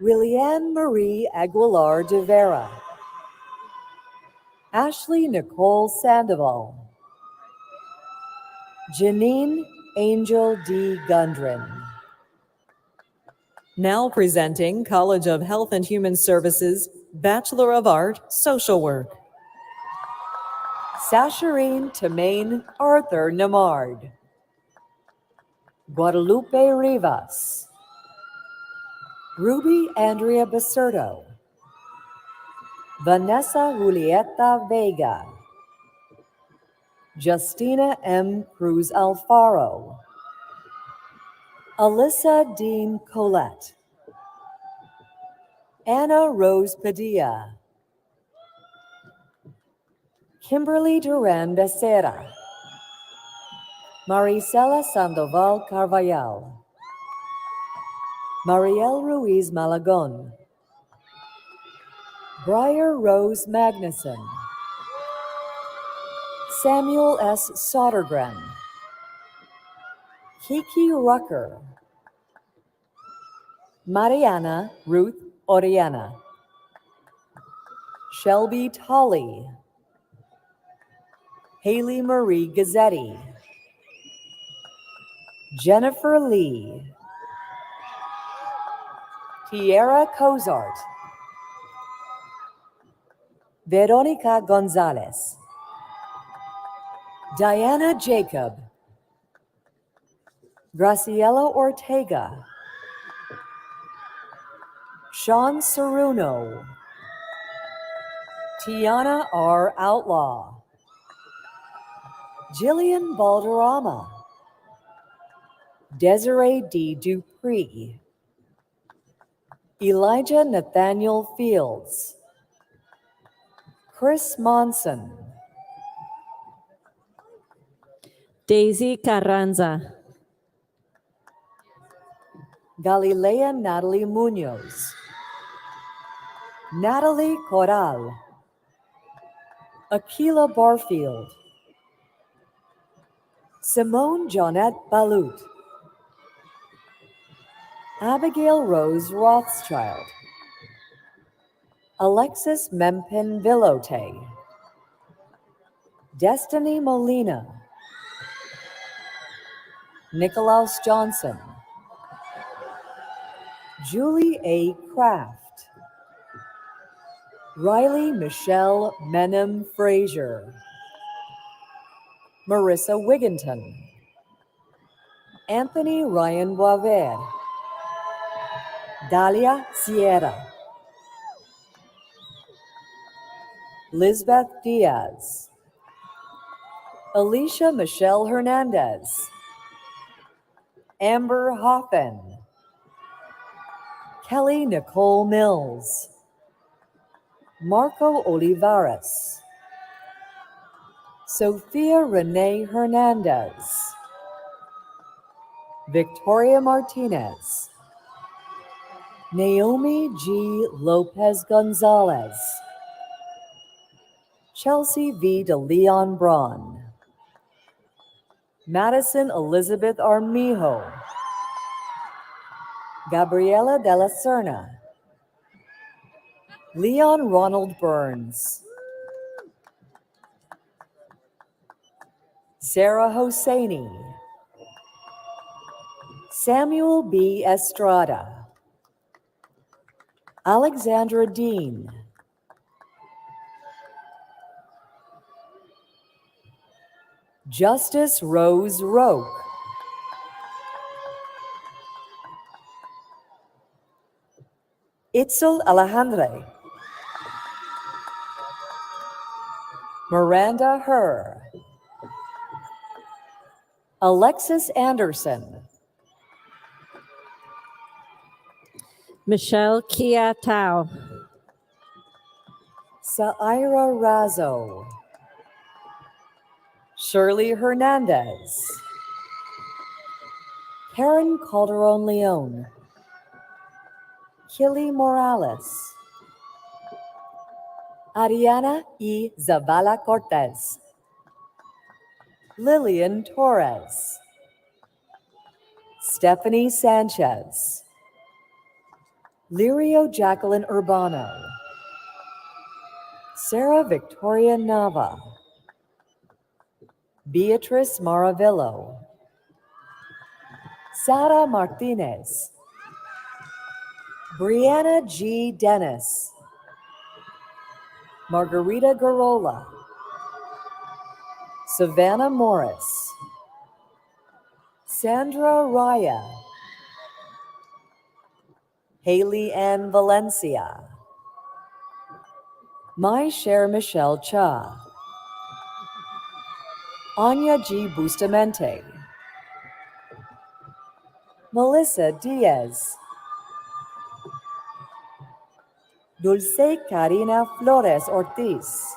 R: Willianne Marie Aguilar de Vera, Ashley Nicole Sandoval, Janine Angel D. Gundren. Now presenting College of Health and Human Services, Bachelor of Art, Social Work. Sacharine Tamaine Arthur Namard, Guadalupe Rivas, Ruby Andrea Basurdo, Vanessa Julieta Vega, Justina M. Cruz Alfaro, Alyssa Dean Colette, Anna Rose Padilla, Kimberly Duran Becerra, Maricela Sandoval Carvajal, Mariel Ruiz Malagon, Briar Rose Magnuson, Samuel S. Sodergren, Kiki Rucker, Mariana Ruth Oriana, Shelby Tolley, Haley Marie Gazzetti, Jennifer Lee, Tierra Cozart, Veronica Gonzalez, Diana Jacob, Graciela Ortega, Sean Ceruno, Tiana R. Outlaw, Jillian Balderrama, Desiree D. Dupree, Elijah Nathaniel Fields, Chris Monson,
S: Daisy Carranza,
R: Galilea Natalie Munoz, Natalie Corral, Aquila Barfield, Simone Jonette Balut, Abigail Rose Rothschild, Alexis Mempin Villote, Destiny Molina, Nicolaus Johnson, Julie A. Kraft, Riley Michelle Menem Frazier, Marissa Wigginton, Anthony Ryan Boisvert, Dalia Sierra, Lisbeth Diaz, Alicia Michelle Hernandez, Amber Hoffen, Kelly Nicole Mills, Marco Olivares, Sophia Renee Hernandez, Victoria Martinez, Naomi G. Lopez Gonzalez, Chelsea V. de Leon Braun, Madison Elizabeth Armijo, Gabriela de la Serna, Leon Ronald Burns, Sarah Hosseini, Samuel B. Estrada, Alexandra Dean, Justice Rose Roque, Itzel Alejandre, Miranda Herr, Alexis Anderson,
S: Michelle Kia Tao,
R: Saira Razo, Shirley Hernandez, Karen Calderon Leon, Killy Morales, Ariana E. Zavala Cortez, Lillian Torres, Stephanie Sanchez, Lirio Jacqueline Urbano, Sarah Victoria Nava, Beatrice Maravillo, Sara Martinez, Brianna G. Dennis, Margarita Garola, Savannah Morris, Sandra Raya, Haley Ann Valencia, Mai Cher Michelle Cha, Anya G. Bustamante, Melissa Diaz, Dulce Karina Flores Ortiz,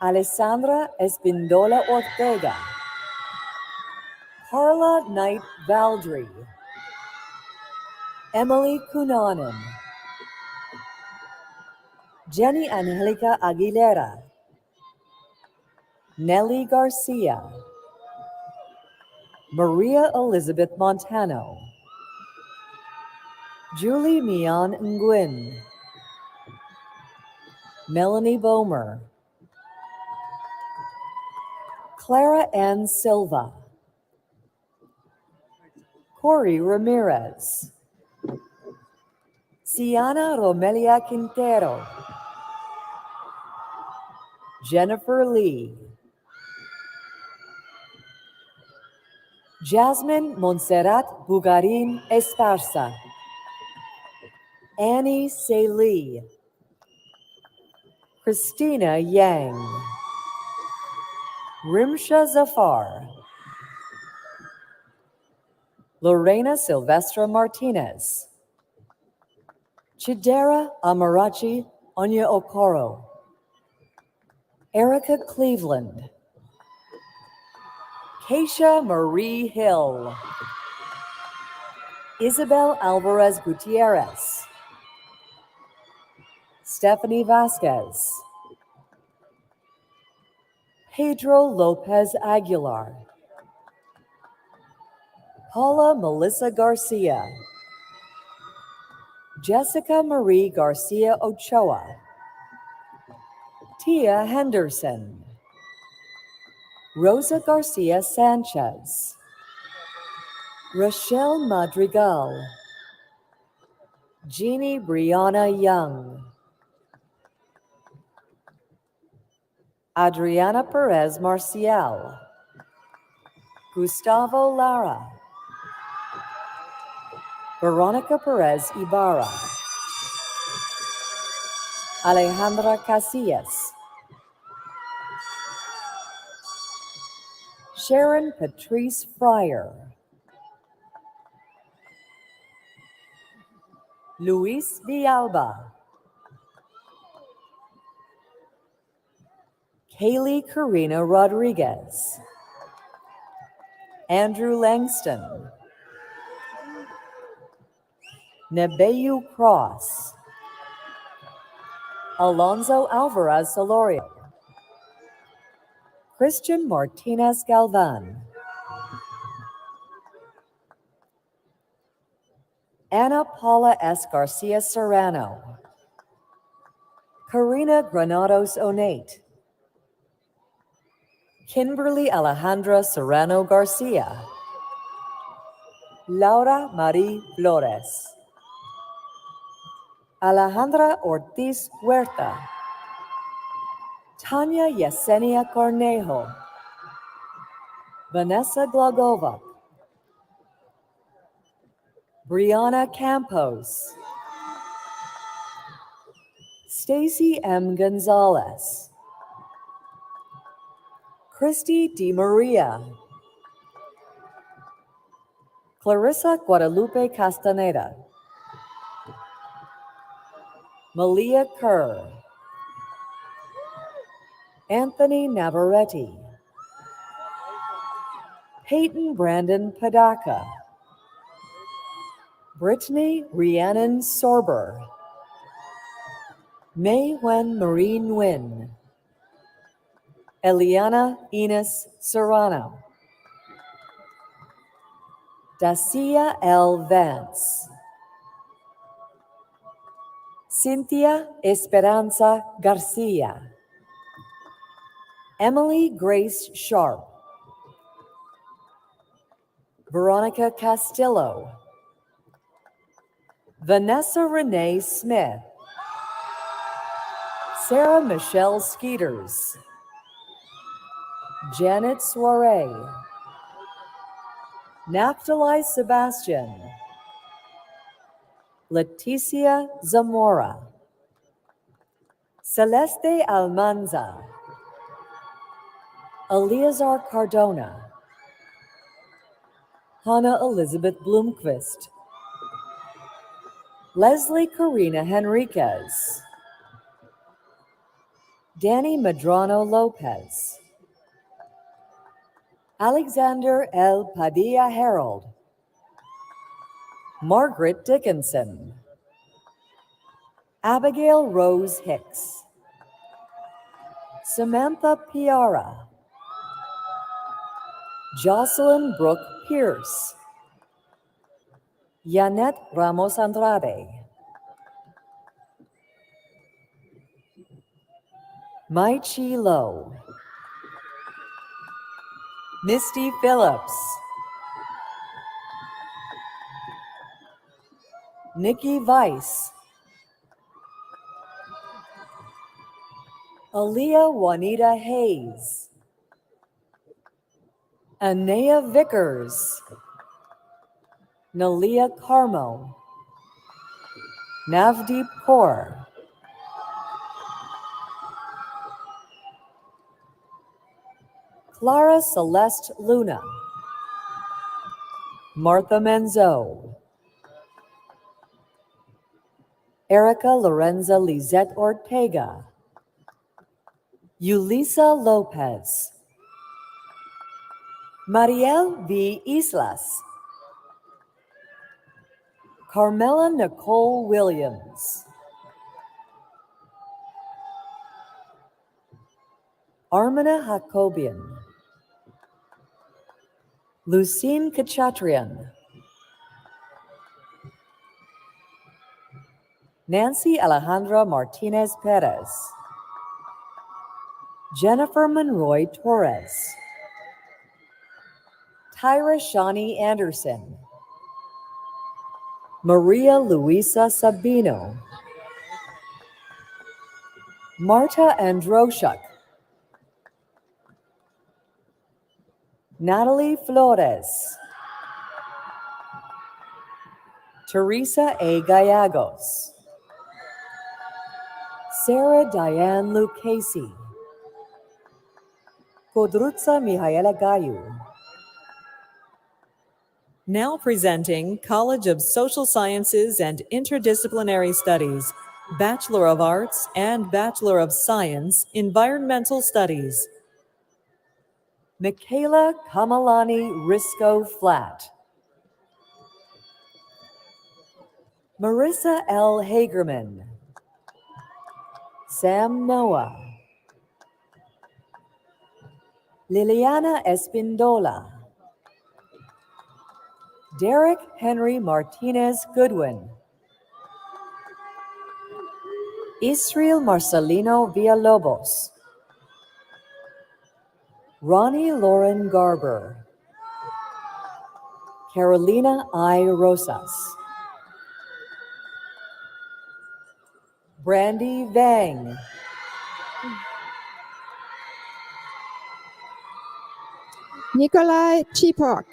R: Alessandra Espindola Ortega, Carla Knight Valdry, Emily Cunanan, Jenny Angelica Aguilera, Nelly Garcia, Maria Elizabeth Montano, Julie Mian Nguyen, Melanie Bomer, Clara Ann Silva, Corey Ramirez, Siana Romelia Quintero, Jennifer Lee, Jasmine Montserrat Bugarin Esparza, Annie Saley, Christina Yang, Rimsha Zafar, Lorena Silvestra Martinez, Chidera Amarachi Onya Okoro, Erica Cleveland, Keisha Marie Hill, Isabel Alvarez Gutierrez, Stephanie Vasquez, Pedro Lopez Aguilar, Paula Melissa Garcia, Jessica Marie Garcia Ochoa, Tia Henderson, Rosa Garcia Sanchez, Rochelle Madrigal, Jeannie Brianna Young, Adriana Perez Marcial, Gustavo Lara, Veronica Perez Ibarra, Alejandra Casillas, Sharon Patrice Fryer, Luis Villalba, Kaylee Karina Rodriguez, Andrew Langston, Nebeyu Cross, Alonso Alvarez Solorio, Christian Martinez Galvan, Ana Paula S. Garcia Serrano, Karina Granados Onate, Kimberly Alejandra Serrano Garcia, Laura Marie Flores, Alejandra Ortiz Huerta, Tanya Yesenia Cornejo, Vanessa Glagova, Brianna Campos, Stacy M. Gonzalez, Christy Di Maria, Clarissa Guadalupe Castaneda, Malia Kerr, Anthony Navaretti, Peyton Brandon Padaka, Brittany Rhiannon Sorber, Mei Wen Marie Nguyen, Eliana Enos Serrano, Dacia L. Vance, Cynthia Esperanza Garcia, Emily Grace Sharp, Veronica Castillo, Vanessa Renee Smith, Sarah Michelle Skeeters, Janet Soiree, Naphtali Sebastian, Leticia Zamora, Celeste Almanza, Eleazar Cardona, Hannah Elizabeth Bloomquist, Leslie Karina Henriquez, Danny Medrano Lopez, Alexander L. Padilla Harold, Margaret Dickinson, Abigail Rose Hicks, Samantha Piara, Jocelyn Brooke Pierce, Yanet Ramos Andrade, Mai Chi Lo, Misty Phillips, Nikki Weiss, Aaliyah Juanita Hayes, Anea Vickers, Nalia Carmo, Navdeep Kaur, Clara Celeste Luna, Martha Menzo, Erica Lorenza Lizette Ortega, Yulisa Lopez, Mariel V. Islas, Carmela Nicole Williams, Armina Hakobian, Lucine Kachatrian, Nancy Alejandra Martinez Perez, Jennifer Monroy Torres, Tyra Shawnee Anderson, Maria Luisa Sabino, Marta Androshuk, Natalie Flores, Teresa A. Gallegos, Sarah Diane Lucchesi, Kodrutsa Mihaela Gayu. Now presenting College of Social Sciences and Interdisciplinary Studies, Bachelor of Arts and Bachelor of Science, Environmental Studies. Michaela Kamalani Risco Flat, Marissa L. Hagerman, Sam Noah, Liliana Espindola, Derek Henry Martinez Goodwin, Israel Marcelino Villalobos, Ronnie Lauren Garber, Carolina I. Rosas, Brandy Vang,
T: Nikolai Chipok,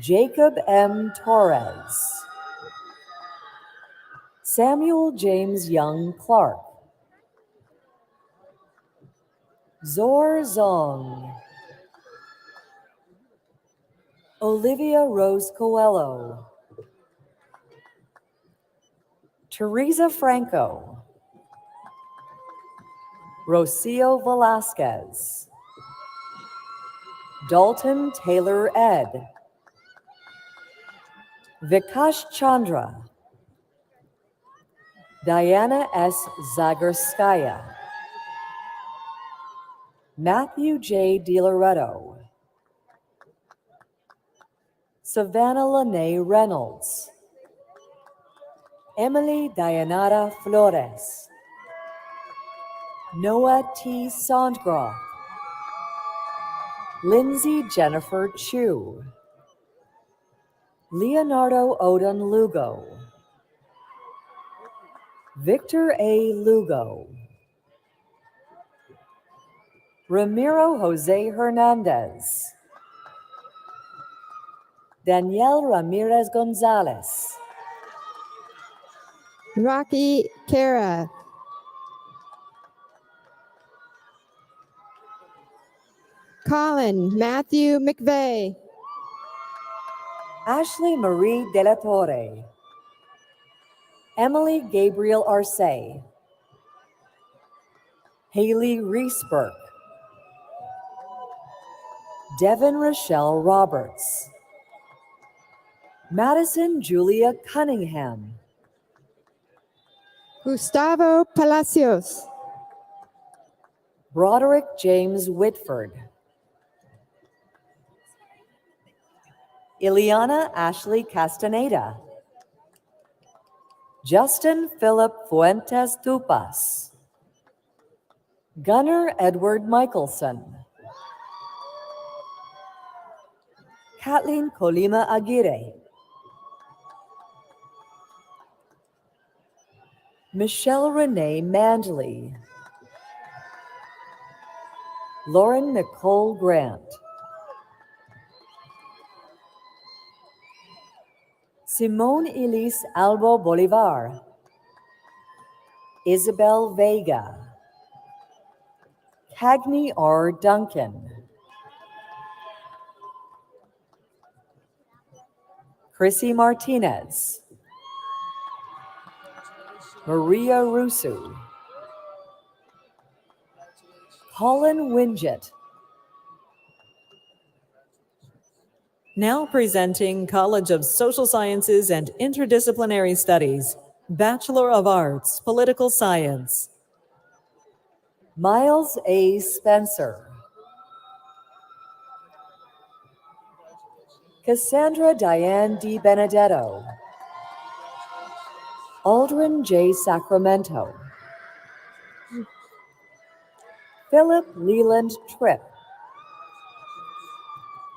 R: Jacob M. Torres, Samuel James Young Clark, Zor Zong, Olivia Rose Coelho, Teresa Franco, Rocio Velasquez, Dalton Taylor Ed, Vikash Chandra, Diana S. Zagarskaya, Matthew J. DiLoretto, Savannah Lene Reynolds, Emily Dayanara Flores, Noah T. Sondgroth, Lindsay Jennifer Chu, Leonardo Odon Lugo, Victor A. Lugo, Ramiro Jose Hernandez. Danielle Ramirez Gonzalez.
T: Rocky Kara. Colin Matthew McVeigh.
R: Ashley Marie De La Torre. Emily Gabriel Arce. Haley Reesberg. Devin Rochelle Roberts. Madison Julia Cunningham.
T: Gustavo Palacios.
R: Broderick James Whitford. Ileana Ashley Castaneda. Justin Philip Fuentes Tupas. Gunnar Edward Michelson. Kathleen Colima Aguirre. Michelle Renee Mandley. Lauren Nicole Grant. Simone Elise Albo Bolivar. Isabel Vega. Cagney R. Duncan. Christy Martinez. Maria Rusu. Colin Winget. Now presenting College of Social Sciences and Interdisciplinary Studies, Bachelor of Arts, Political Science. Miles A. Spencer. Cassandra Diane D. Benedetto. Aldrin J. Sacramento. Philip Leland Tripp.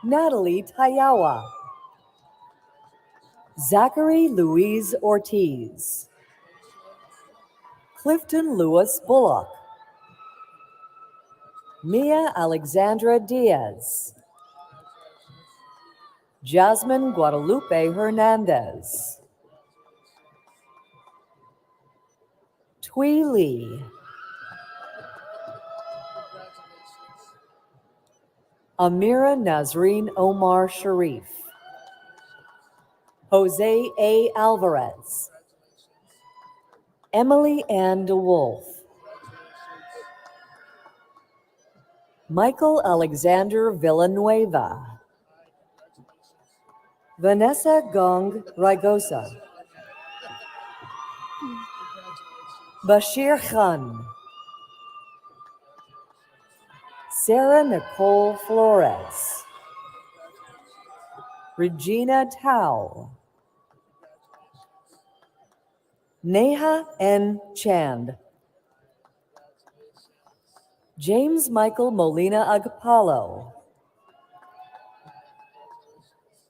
R: Natalie Tayawa. Zachary Louise Ortiz. Clifton Lewis Bullock. Mia Alexandra Diaz. Jasmine Guadalupe Hernandez. Tui Lee. Amira Nazreen Omar Sharif. Jose A. Alvarez. Emily Ann DeWolf. Michael Alexander Villanueva. Vanessa Gong Rigosa. Bashir Khan. Sarah Nicole Flores. Regina Tao. Neha N. Chand. James Michael Molina Agpalo.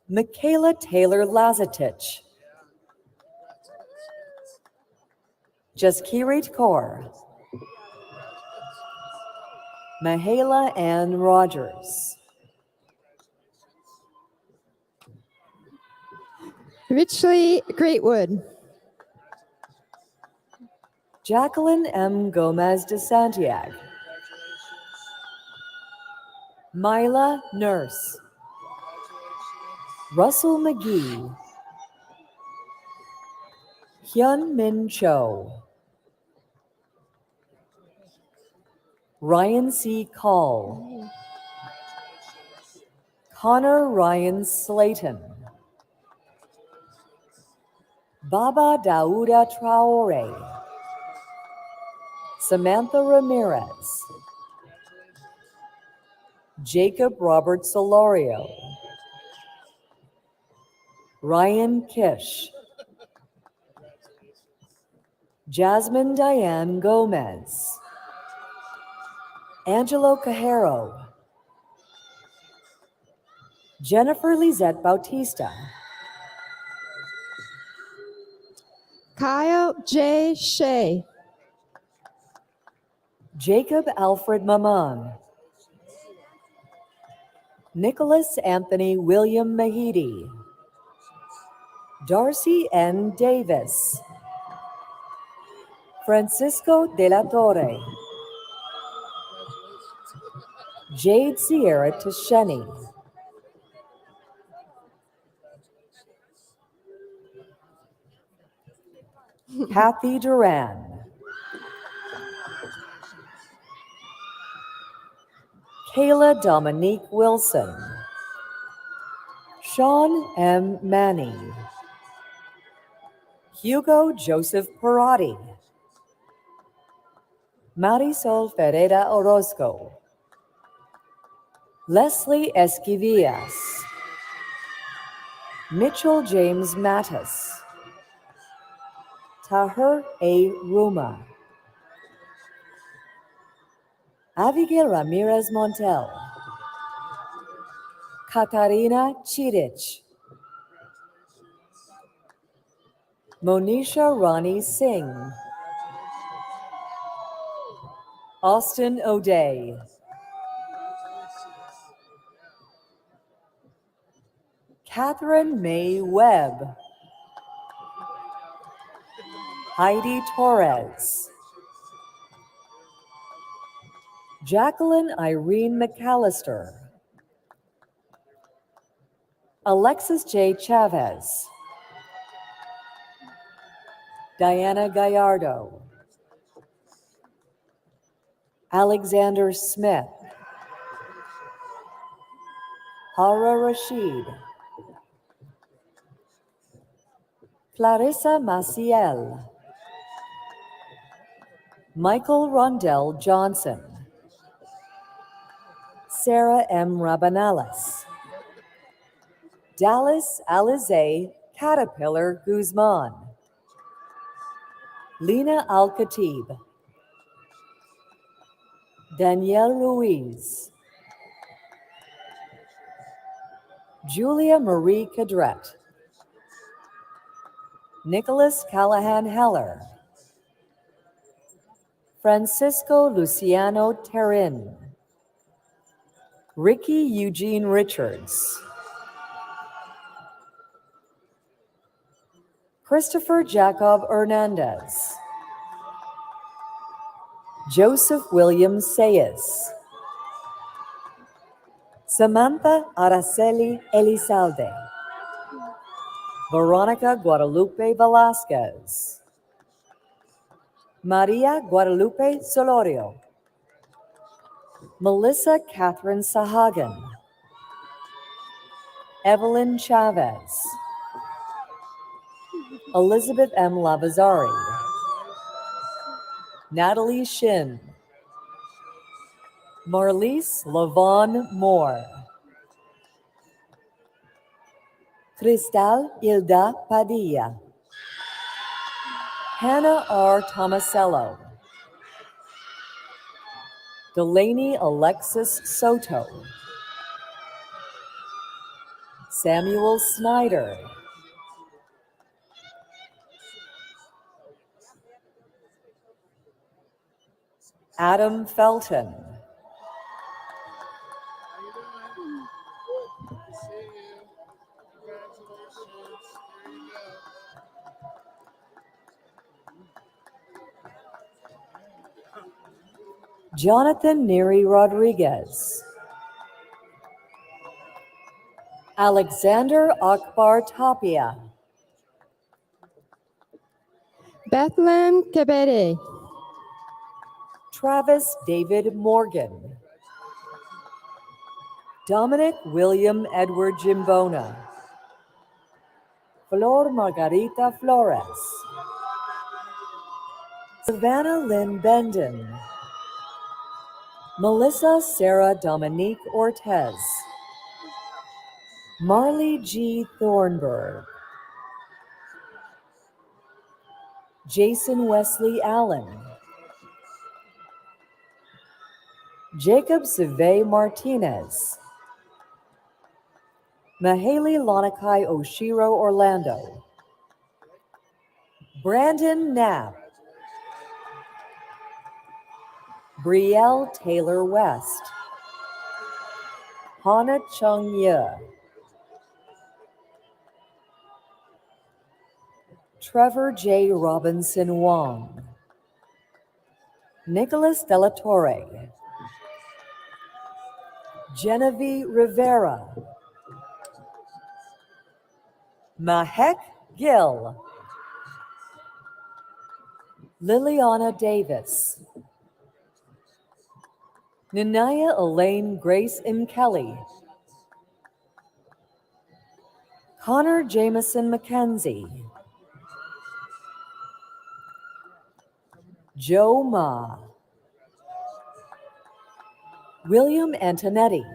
R: Michaela Taylor Lazatich. Jaskirit Kaur. Mahala Ann Rogers.
T: Richly Greatwood.
R: Jacqueline M. Gomez de Santiago. Myla Nurse. Russell McGee. Hyun Min Cho. Ryan C. Call. Connor Ryan Slayton. Baba Dauda Traore. Samantha Ramirez. Jacob Robert Solorio. Ryan Kish. Jasmine Diane Gomez. Angelo Cajero. Jennifer Lizette Bautista.
T: Kyle J. Shea.
R: Jacob Alfred Maman. Nicholas Anthony William Mahidi, Darcy N. Davis, Francisco de la Torre, Jade Sierra Tasheni, Kathy Duran, Kayla Dominique Wilson, Sean M. Manning, Hugo Joseph Parati, Marisol Ferreira Orozco, Leslie Esquivias, Mitchell James Mattis, Tahir A. Ruma, Abigail Ramirez Montel, Katarina Chirich, Monisha Rani Singh, Austin O'Day, Catherine May Webb, Heidi Torres, Jacqueline Irene McAllister, Alexis J. Chavez, Diana Gallardo, Alexander Smith, Hara Rashid, Clarissa Maciel, Michael Rondell Johnson, Sarah M. Rabanales, Dallas Alize Caterpillar Guzman, Lena Al-Khatib, Danielle Ruiz, Julia Marie Cadret, Nicholas Callahan Heller, Francisco Luciano Terrin, Ricky Eugene Richards, Christopher Jacob Hernandez, Joseph William Sayes, Samantha Araceli Elizalde, Veronica Guadalupe Velasquez, Maria Guadalupe Solorio, Melissa Catherine Sahagan, Evelyn Chavez, Elizabeth M. Lavazari, Natalie Shin, Marlise Lavon Moore, Cristal Hilda Padilla, Hannah R. Tomasello, Delaney Alexis Soto, Samuel Snyder, Adam Felton, Jonathan Neri Rodriguez, Alexander Akbar Tapia,
T: Bethlehem Kebede,
R: Travis David Morgan, Dominic William Edward Jimbona, Flor Margarita Flores, Savannah Lynn Bendon, Melissa Sarah Dominique Ortez, Marley G. Thornburg, Jason Wesley Allen, Jacob Sive Martinez, Mahaley Lanakai Oshiro Orlando, Brandon Knapp, Brielle Taylor West, Hana Chung Ye, Trevor J. Robinson Wong, Nicholas Della Torre, Genevieve Rivera, Mahek Gill, Liliana Davis, Nanaya Elaine Grace M. Kelly, Connor Jameson McKenzie, Joe Ma, William Antonetti,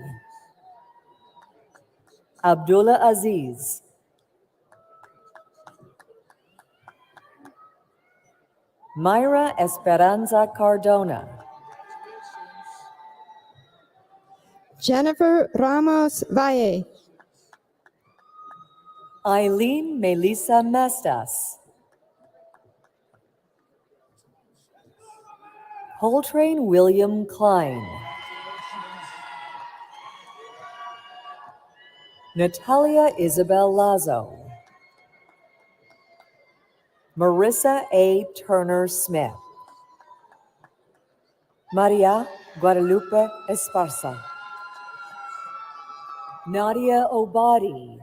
R: Abdullah Aziz, Myra Esperanza Cardona,
T: Jennifer Ramos Valle,
R: Eileen Melissa Mestas, Coltrane William Klein, Natalia Isabel Lazo, Marissa A. Turner Smith, Maria Guadalupe Esparza, Nadia Obadi,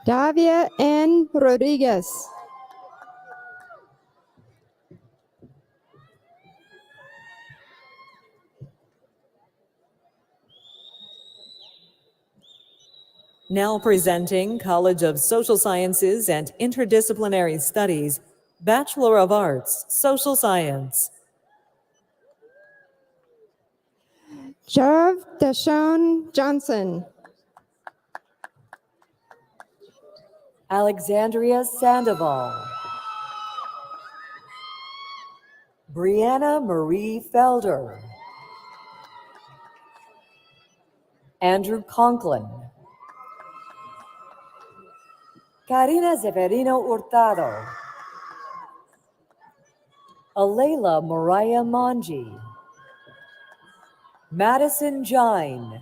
T: Davia N. Rodriguez,
R: now presenting College of Social Sciences and Interdisciplinary Studies, Bachelor of Arts, Social Science.
T: Jav Deshawn Johnson,
R: Alexandria Sandoval, Brianna Marie Felder, Andrew Conklin, Karina Severino Hurtado, Alayla Mariah Manji, Madison Jine,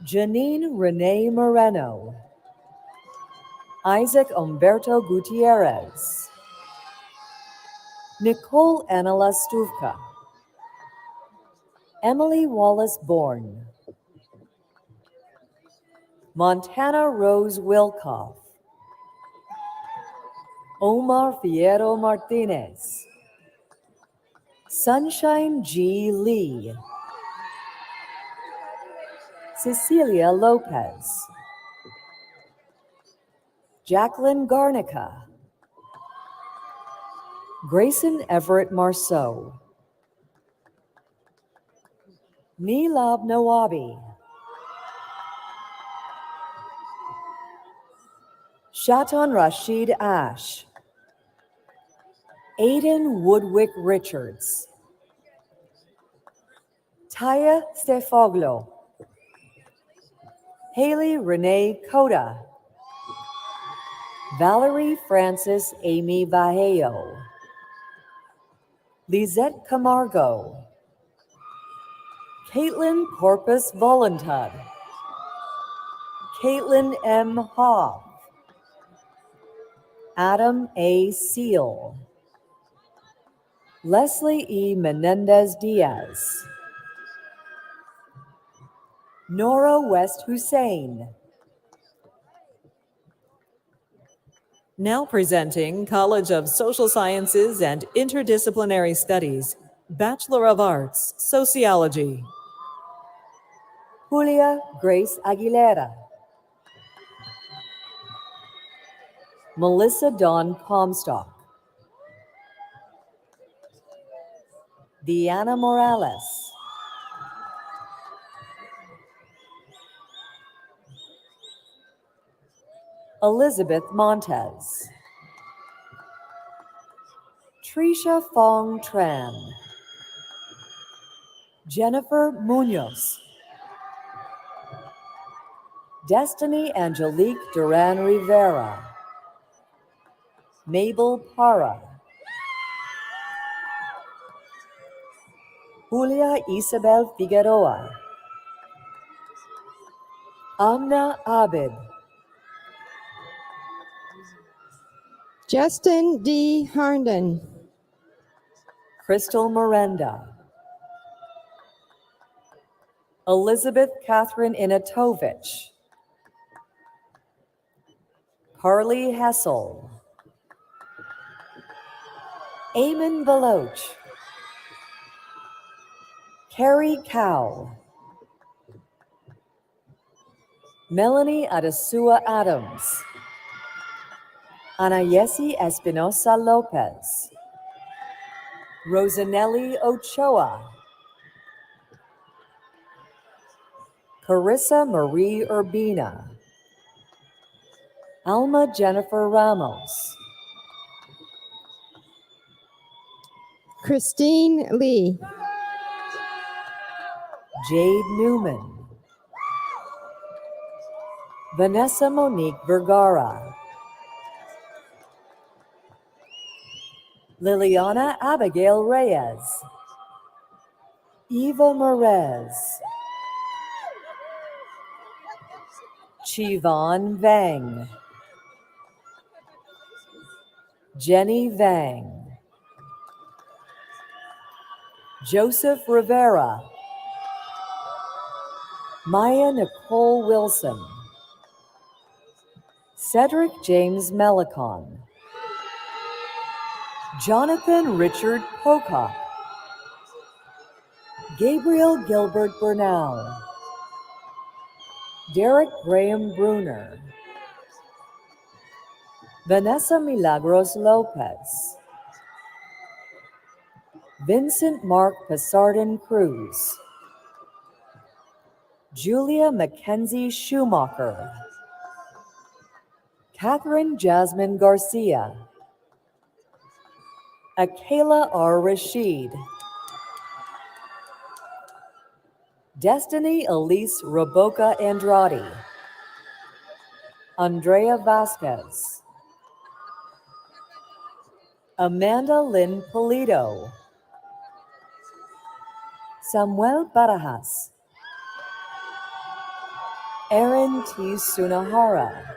R: Janine Renee Moreno, Isaac Umberto Gutierrez, Nicole Anala Stuvka, Emily Wallace Bourne, Montana Rose Wilkoff, Omar Fierro Martinez, Sunshine G. Lee, Cecilia Lopez, Jacqueline Garnica, Grayson Everett Marceau, Neelab Nawabi, Shaton Rashid Ash, Aiden Woodwick Richards, Taya Stefoglo, Haley Renee Coda, Valerie Francis Amy Vallejo, Lizette Camargo, Caitlin Corpus Voluntud, Caitlin M. Hoff, Adam A. Seal, Leslie E. Menendez Diaz, Nora West Hussein. Now presenting College of Social Sciences and Interdisciplinary Studies, Bachelor of Arts, Sociology. Julia Grace Aguilera, Melissa Dawn Comstock, Deanna Morales, Elizabeth Montez, Trisha Fong Tran, Jennifer Munoz, Destiny Angelique Duran Rivera, Mabel Parra, Julia Isabel Figueroa, Amna Abid,
T: Justin D. Harnden,
R: Crystal Miranda, Elizabeth Catherine Inatovich, Carly Hessel, Eamon Baloch, Carrie Cow, Melanie Adesua Adams, Anayesi Espinosa Lopez, Rosanelli Ochoa, Carissa Marie Urbina, Alma Jennifer Ramos,
T: Christine Lee,
R: Jade Newman, Vanessa Monique Vergara, Liliana Abigail Reyes, Eva Merez, Chivon Vang, Jenny Vang, Joseph Rivera, Maya Nicole Wilson, Cedric James Melicon, Jonathan Richard Pocock, Gabriel Gilbert Bernal, Derek Graham Bruner, Vanessa Milagros Lopez, Vincent Mark Pasardin Cruz, Julia Mackenzie Schumacher, Catherine Jasmine Garcia, Akela R. Rashid, Destiny Elise Roboca Andrade, Andrea Vasquez, Amanda Lynn Polito, Samuel Barajas, Aaron T. Sunahara,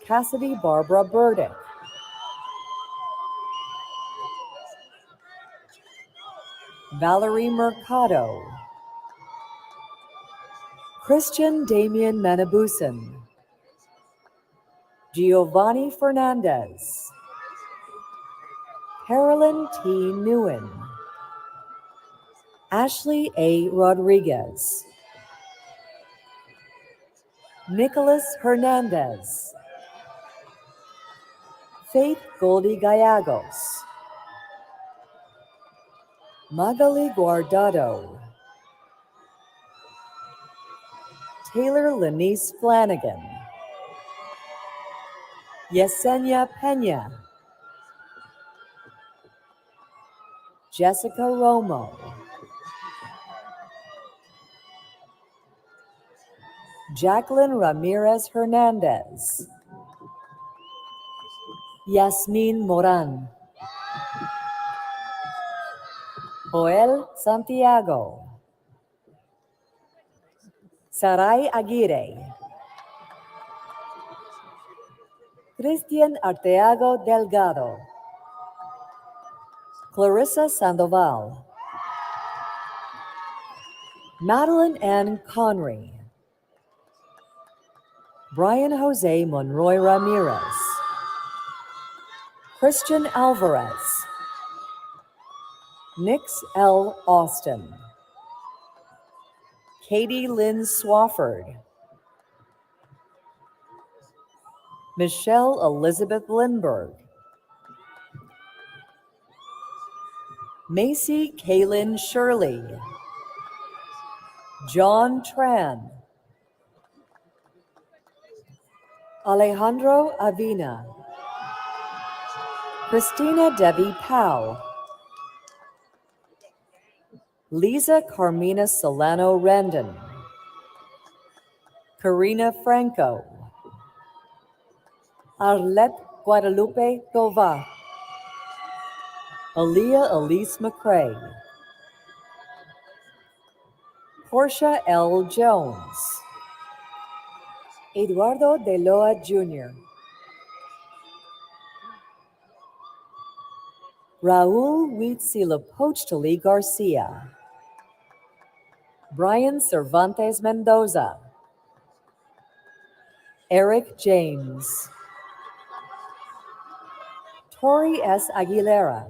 R: Cassidy Barbara Burdick, Valerie Mercado, Christian Damian Manabusan, Giovanni Fernandez, Carolyn T. Nguyen, Ashley A. Rodriguez, Nicholas Hernandez, Faith Goldie Gallegos, Magali Guardado, Taylor Lenice Flanagan, Yesenia Pena, Jessica Romo, Jacqueline Ramirez Hernandez, Yasmin Moran, Joel Santiago, Sarai Aguirre, Cristian Arteago Delgado, Clarissa Sandoval, Madeline Ann Conry, Brian Jose Monroy Ramirez, Christian Alvarez, Nix L. Austin, Katie Lynn Swafford, Michelle Elizabeth Lindberg, Macy Kaylin Shirley, John Tran, Alejandro Avina, Christina Debbie Powell, Lisa Carmina Solano Randon, Karina Franco, Arlette Guadalupe Tova, Aaliyah Elise McCrae, Portia L. Jones, Eduardo de Loa Jr., Raul Huitzilopochtli Garcia, Brian Cervantes Mendoza, Eric James, Tori S. Aguilera,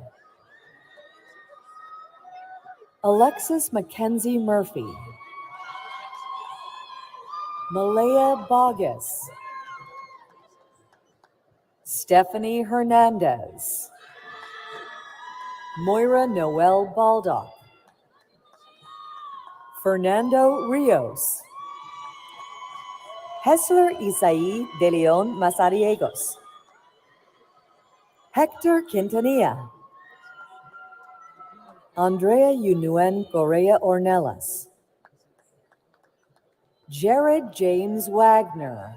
R: Alexis Mackenzie Murphy, Malaya Bogus, Stephanie Hernandez, Moira Noel Baldock, Fernando Rios, Hessler Isaí de León Mazariegos, Hector Quintanilla, Andrea Yunuen Correa Ornelas, Jared James Wagner,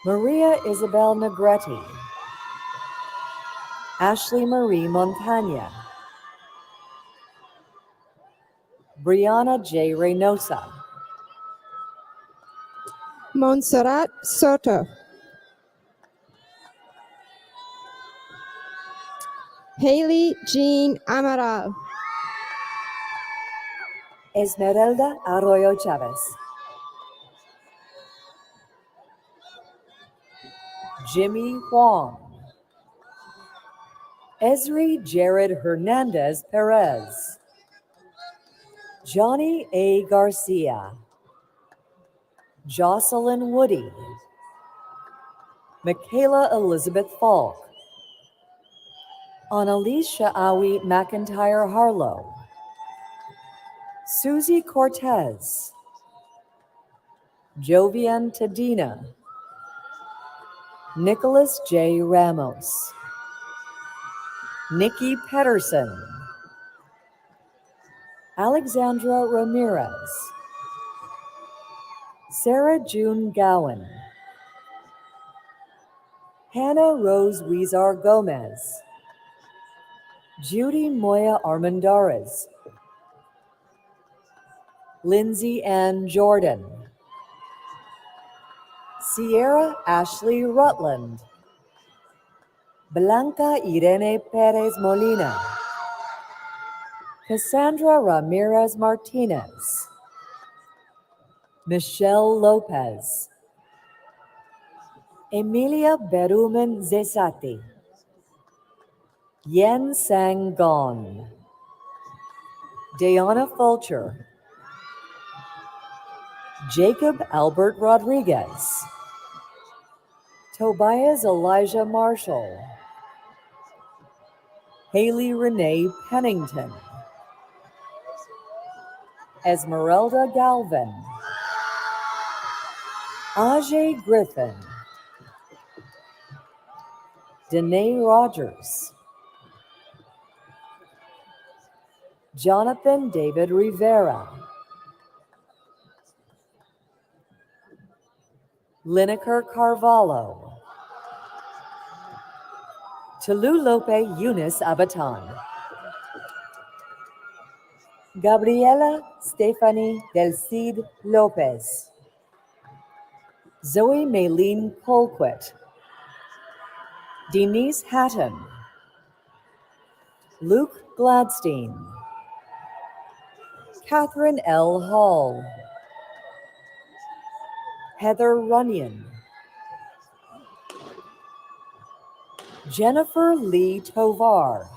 R: Maria Isabel Negretti, Ashley Marie Montaña, Brianna J. Reynosa,
T: Montserrat Soto, Haley Jean Amaral,
R: Esmeralda Arroyo Chavez, Jimmy Huang, Esri Jared Hernandez Perez, Johnny A. Garcia, Jocelyn Woody, Michaela Elizabeth Falk, Annalise Sha'awi McIntyre Harlow, Susie Cortez, Jovian Tadina, Nicholas J. Ramos, Nikki Pedersen, Alexandra Ramirez, Sarah June Gowan, Hannah Rose Huizar Gomez, Judy Moya Armendariz, Lindsay Ann Jordan, Sierra Ashley Rutland, Blanca Irene Perez Molina, Cassandra Ramirez Martinez, Michelle Lopez, Emilia Berumen Zesati, Yen Sang Gon, Dayana Fulcher, Jacob Albert Rodriguez, Tobias Elijah Marshall, Haley Renee Pennington, Esmeralda Galvin, Ajay Griffin, Danae Rogers, Jonathan David Rivera, Lineker Carvalho, Tolulope Eunice Abatan, Gabriela Stephanie Del Cid Lopez, Zoe Maylene Colquitt, Denise Hatton, Luke Gladstein, Catherine L. Hall, Heather Runyon, Jennifer Lee Tovar,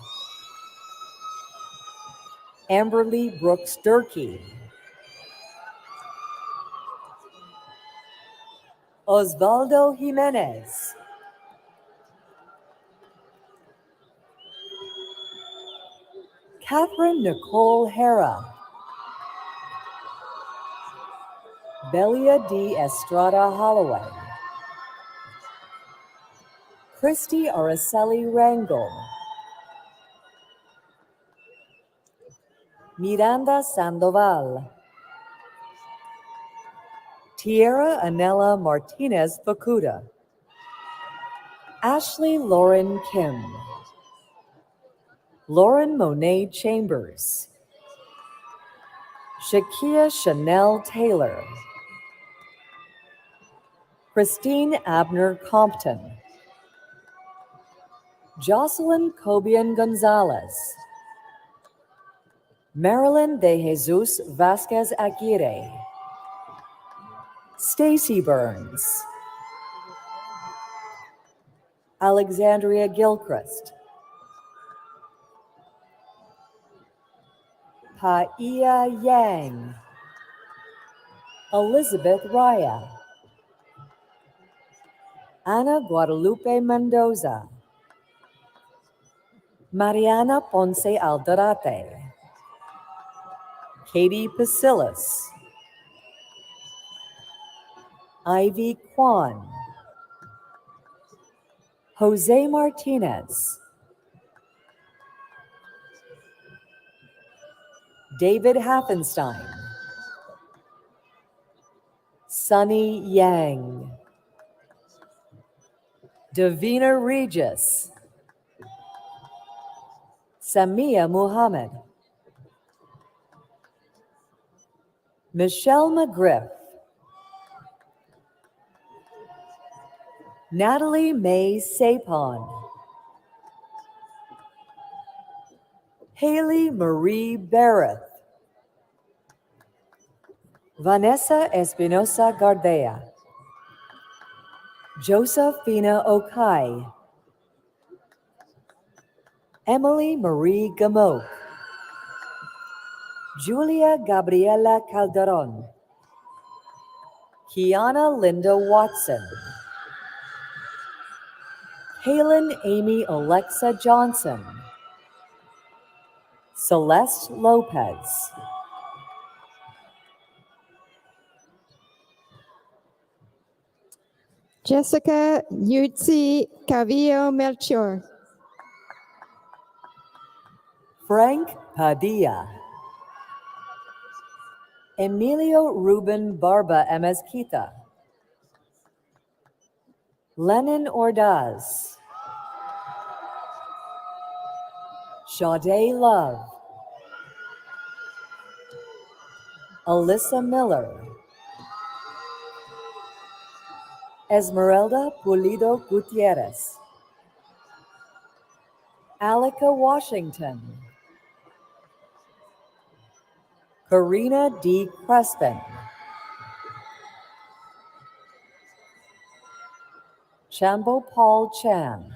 R: Amberly Brooks Durkee, Osvaldo Jimenez, Catherine Nicole Hera, Belia D. Estrada Holloway, Christy Araceli Rangel, Miranda Sandoval, Tierra Anela Martinez Facuda, Ashley Lauren Kim, Lauren Monet Chambers, Shakia Chanel Taylor, Christine Abner Compton, Jocelyn Cobian Gonzalez, Marilyn De Jesus Vasquez Aguirre, Stacy Burns, Alexandria Gilchrist, Paia Yang, Elizabeth Raya, Ana Guadalupe Mendoza, Mariana Ponce Alderate, Katie Pasilis, Ivy Kwan, Jose Martinez, David Haffenstein, Sunny Yang, Davina Regis, Samia Muhammad, Michelle McGriff, Natalie May Sapon, Haley Marie Barrett, Vanessa Espinosa Gardea, Josephina Okai, Emily Marie Gamot, Julia Gabriela Calderon, Kiana Linda Watson, Kaylin Amy Alexa Johnson, Celeste Lopez,
T: Jessica Yutzi Cavillo Melchior,
R: Frank Padilla, Emilio Ruben Barba Emezquita, Lennon Ordaz, Sade Love, Alyssa Miller, Esmeralda Pulido Gutierrez, Alika Washington, Karina D. Crespin, Chambo Paul Chan,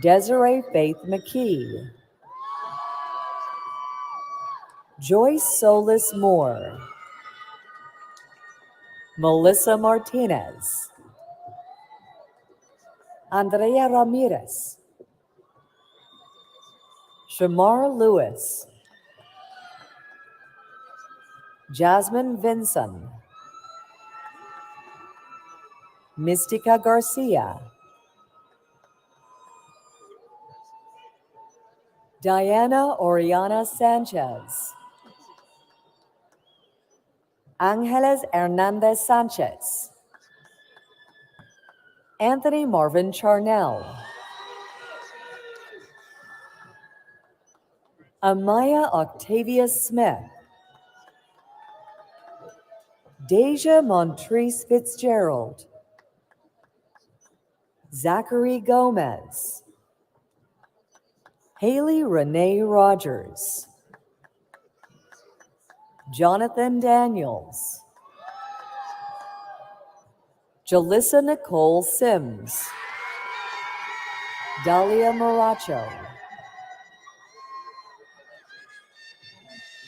R: Desiree Faith McKee, Joyce Solis Moore, Melissa Martinez, Andrea Ramirez, Shamar Lewis, Jasmine Vinson, Mystica Garcia, Diana Oriana Sanchez, Angeles Hernandez Sanchez, Anthony Marvin Charnell, Amaya Octavia Smith, Deja Montrese Fitzgerald, Zachary Gomez, Haley Renee Rogers, Jonathan Daniels, Jalissa Nicole Sims, Dalia Moracho,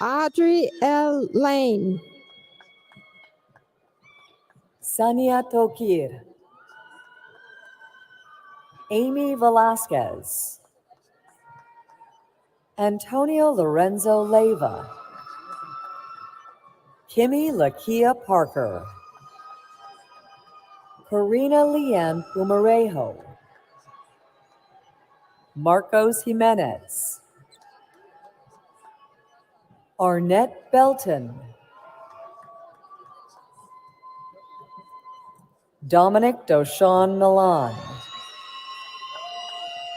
T: Audrey L. Lane,
R: Sania Tokir, Amy Velasquez, Antonio Lorenzo Leyva, Kimmy Lakia Parker, Karina Leanne Pumarejo, Marcos Jimenez, Arnett Belton, Dominic Doshawn Milan,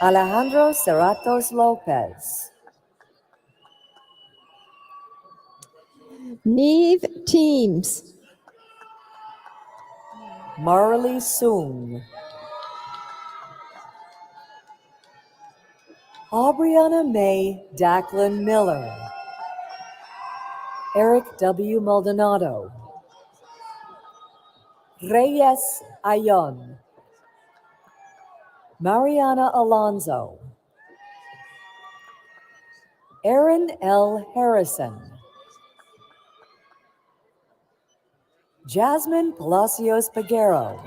R: Alejandro Cerratos Lopez,
T: Neve Teams.
R: Marley Soong. Aubriana May Dacklin Miller. Eric W. Maldonado. Reyes Ayon. Mariana Alonso. Aaron L. Harrison. Jasmine Palacios Peguero.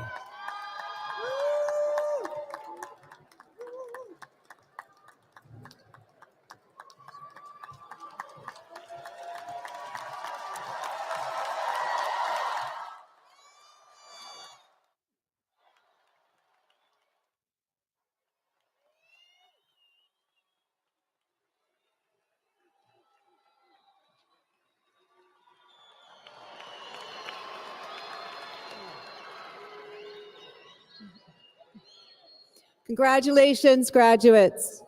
N: Congratulations, graduates.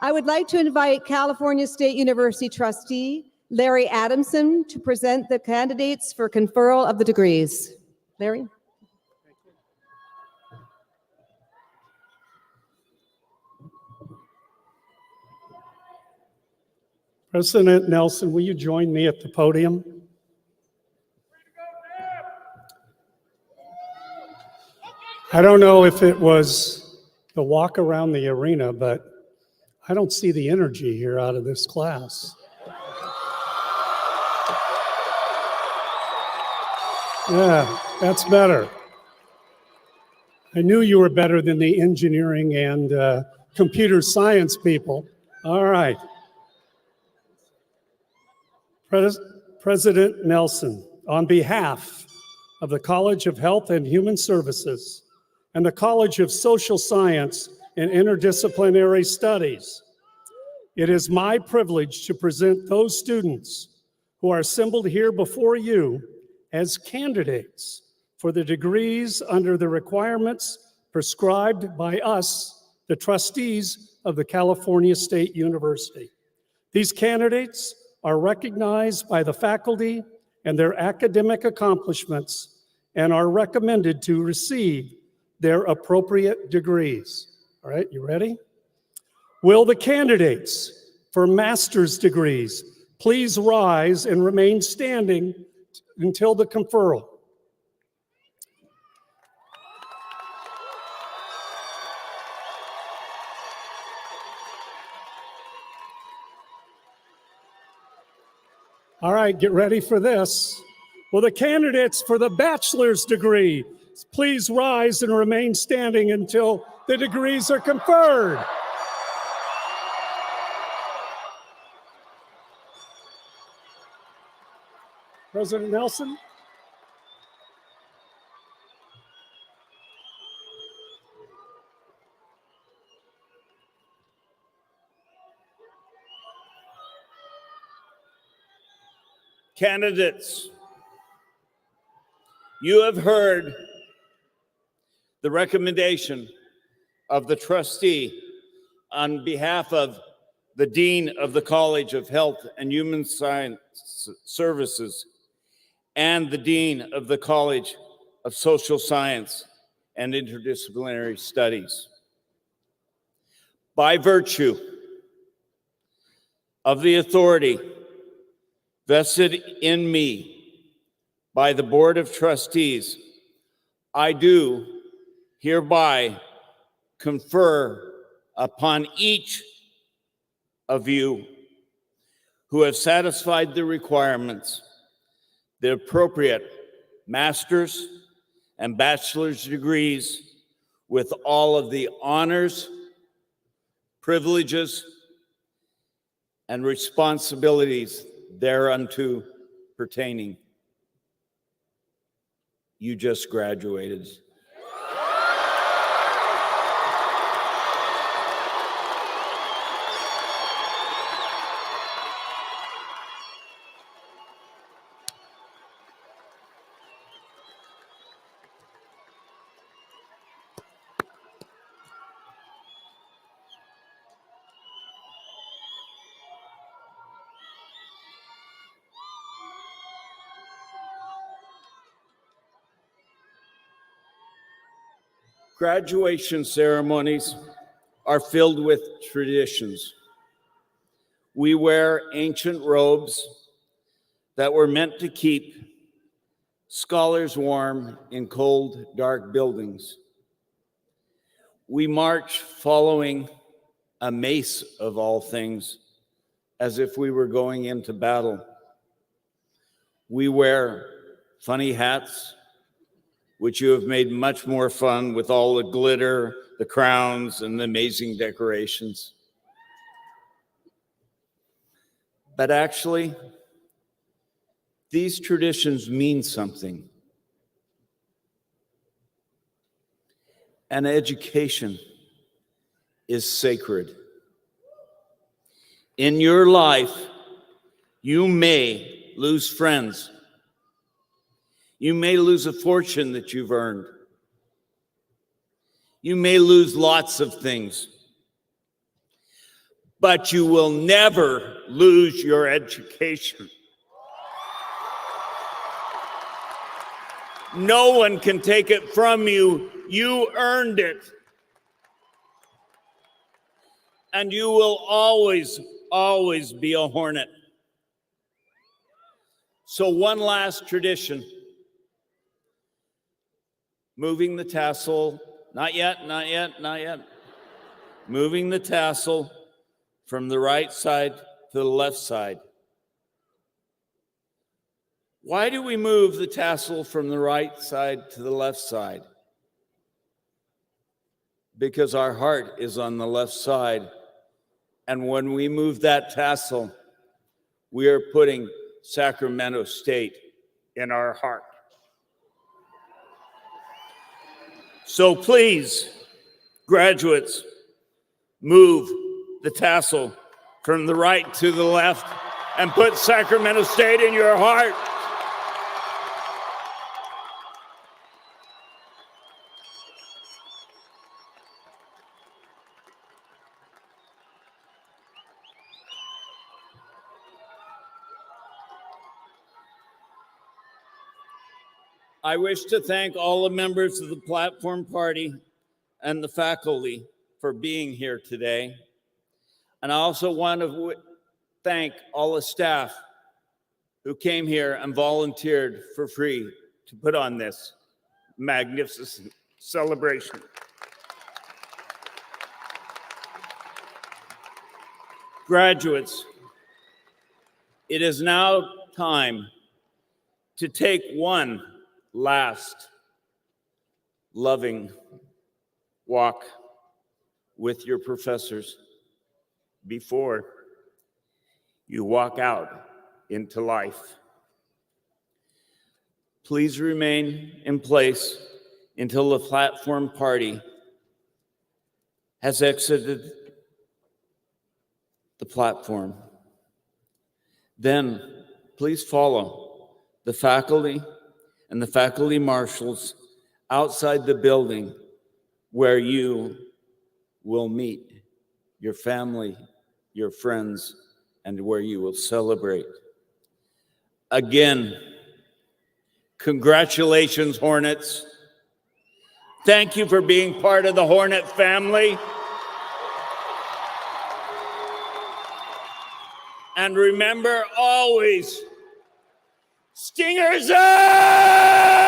N: I would like to invite California State University trustee Larry Adamson to present the candidates for conferral of the degrees. Larry?
U: President Nelson, will you join me at the podium? I don't know if it was the walk around the arena, but I don't see the energy here out of this class. Yeah, that's better. I knew you were better than the engineering and computer science people. All right. President Nelson, on behalf of the College of Health and Human Services and the College of Social Science and Interdisciplinary Studies, it is my privilege to present those students who are assembled here before you as candidates for the degrees under the requirements prescribed by us, the trustees of the California State University. These candidates are recognized by the faculty and their academic accomplishments and are recommended to receive their appropriate degrees. All right, you ready? Will the candidates for master's degrees please rise and remain standing until the conferral? All right, get ready for this. Will the candidates for the bachelor's degree please rise and remain standing until the degrees are conferred? President Nelson?
G: Candidates, you have heard the recommendation of the trustee on behalf of the Dean of the College of Health and Human Science Services and the Dean of the College of Social Science and Interdisciplinary Studies. By virtue of the authority vested in me by the Board of Trustees, I do hereby confer upon each of you who have satisfied the requirements the appropriate master's and bachelor's degrees with all of the honors, privileges, and responsibilities thereunto pertaining. You just graduated. Graduation ceremonies are filled with traditions. We wear ancient robes that were meant to keep scholars warm in cold, dark buildings. We march following a mace of all things, as if we were going into battle. We wear funny hats, which you have made much more fun with all the glitter, the crowns, and the amazing decorations. But actually, these traditions mean something. And education is sacred. In your life, you may lose friends. You may lose a fortune that you've earned. You may lose lots of things. But you will never lose your education. No one can take it from you. You earned it. And you will always, always be a Hornet. So one last tradition. Moving the tassel, not yet, not yet, not yet. Moving the tassel from the right side to the left side. Why do we move the tassel from the right side to the left side? Because our heart is on the left side. And when we move that tassel, we are putting Sacramento State in our heart. So please, graduates, move the tassel from the right to the left and put Sacramento State in your heart. I wish to thank all the members of the platform party and the faculty for being here today. And I also want to thank all the staff who came here and volunteered for free to put on this magnificent celebration. Graduates, it is now time to take one last loving walk with your professors before you walk out into life. Please remain in place until the platform party has exited the platform. Then please follow the faculty and the faculty marshals outside the building where you will meet your family, your friends, and where you will celebrate. Again, congratulations, Hornets. Thank you for being part of the Hornet family. And remember always, Stingers up!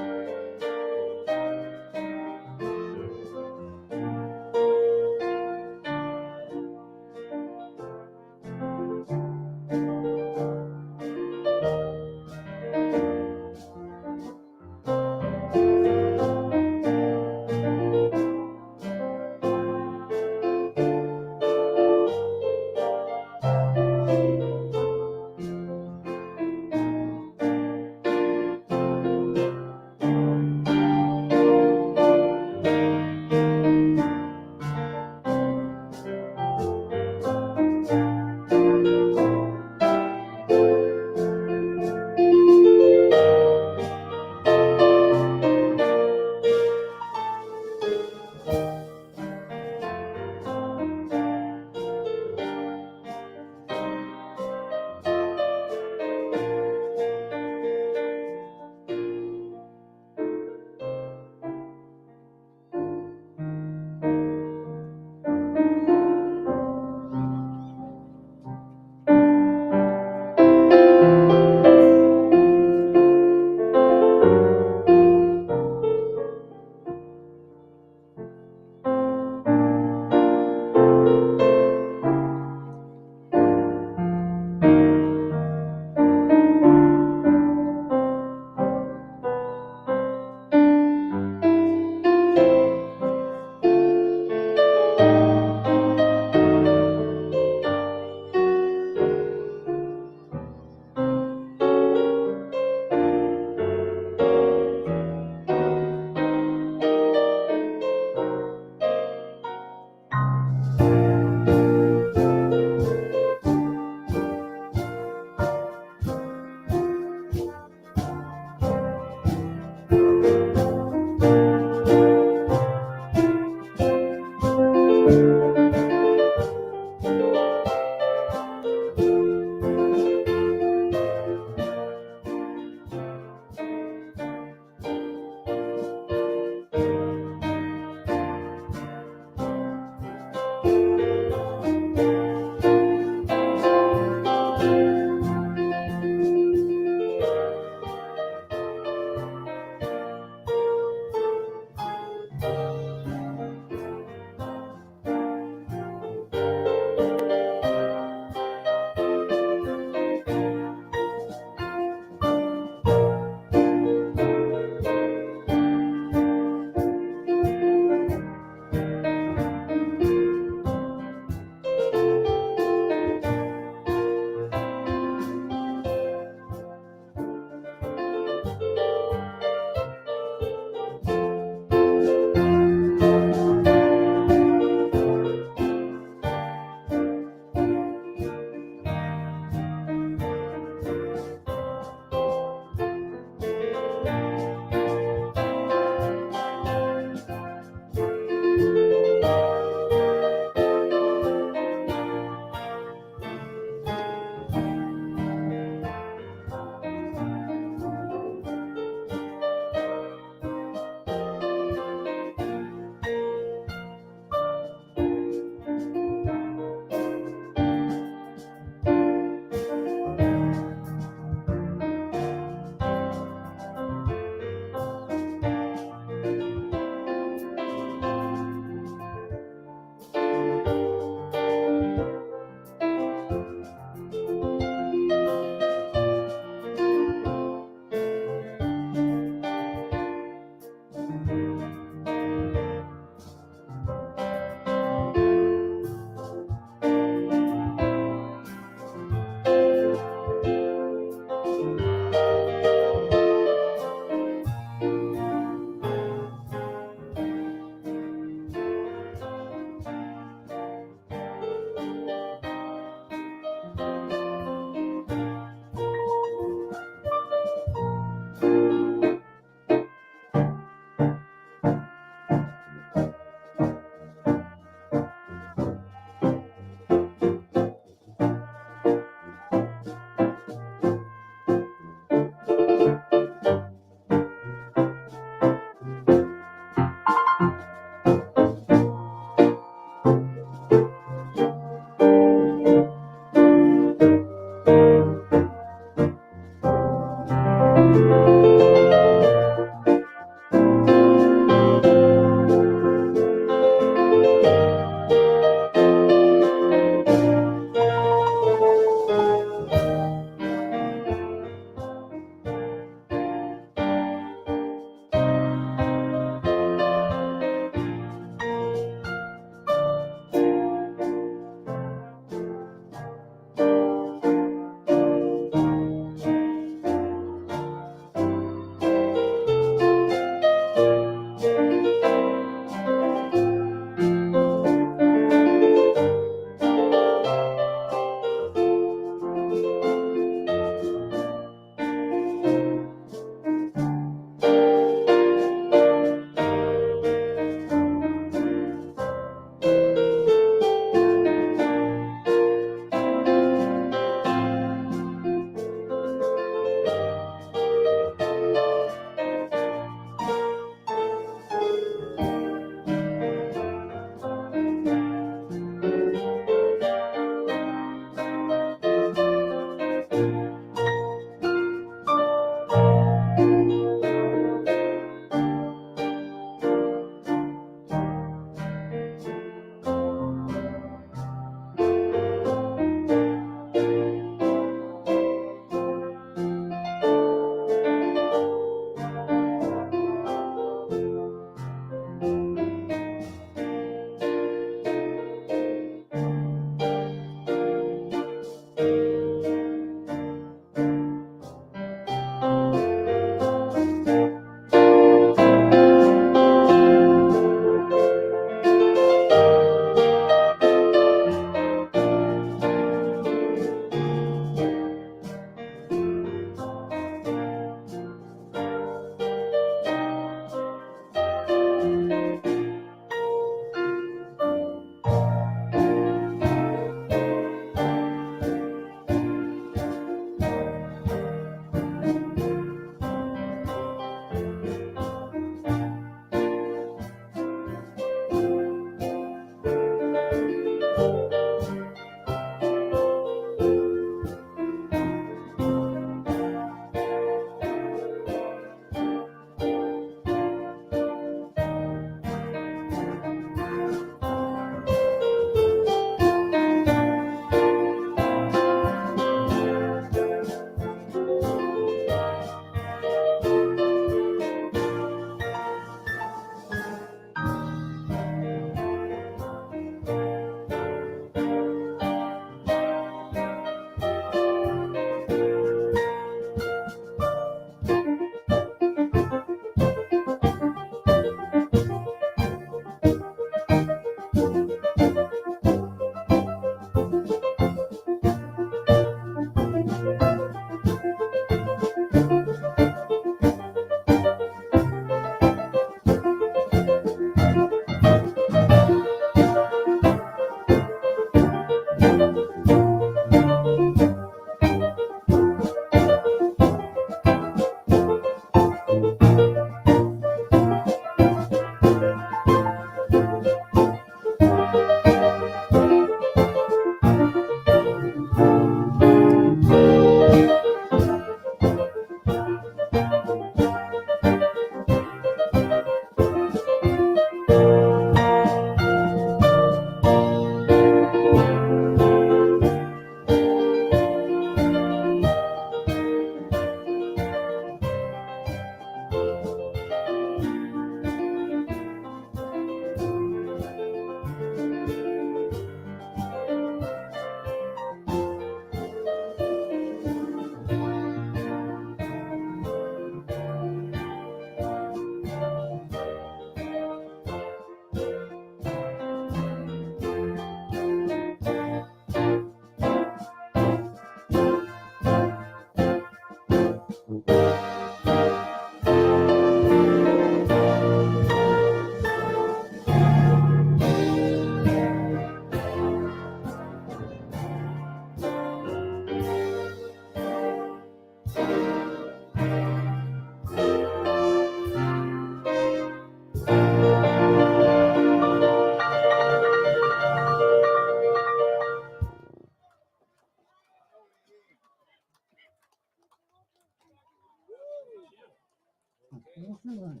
L: Thank you.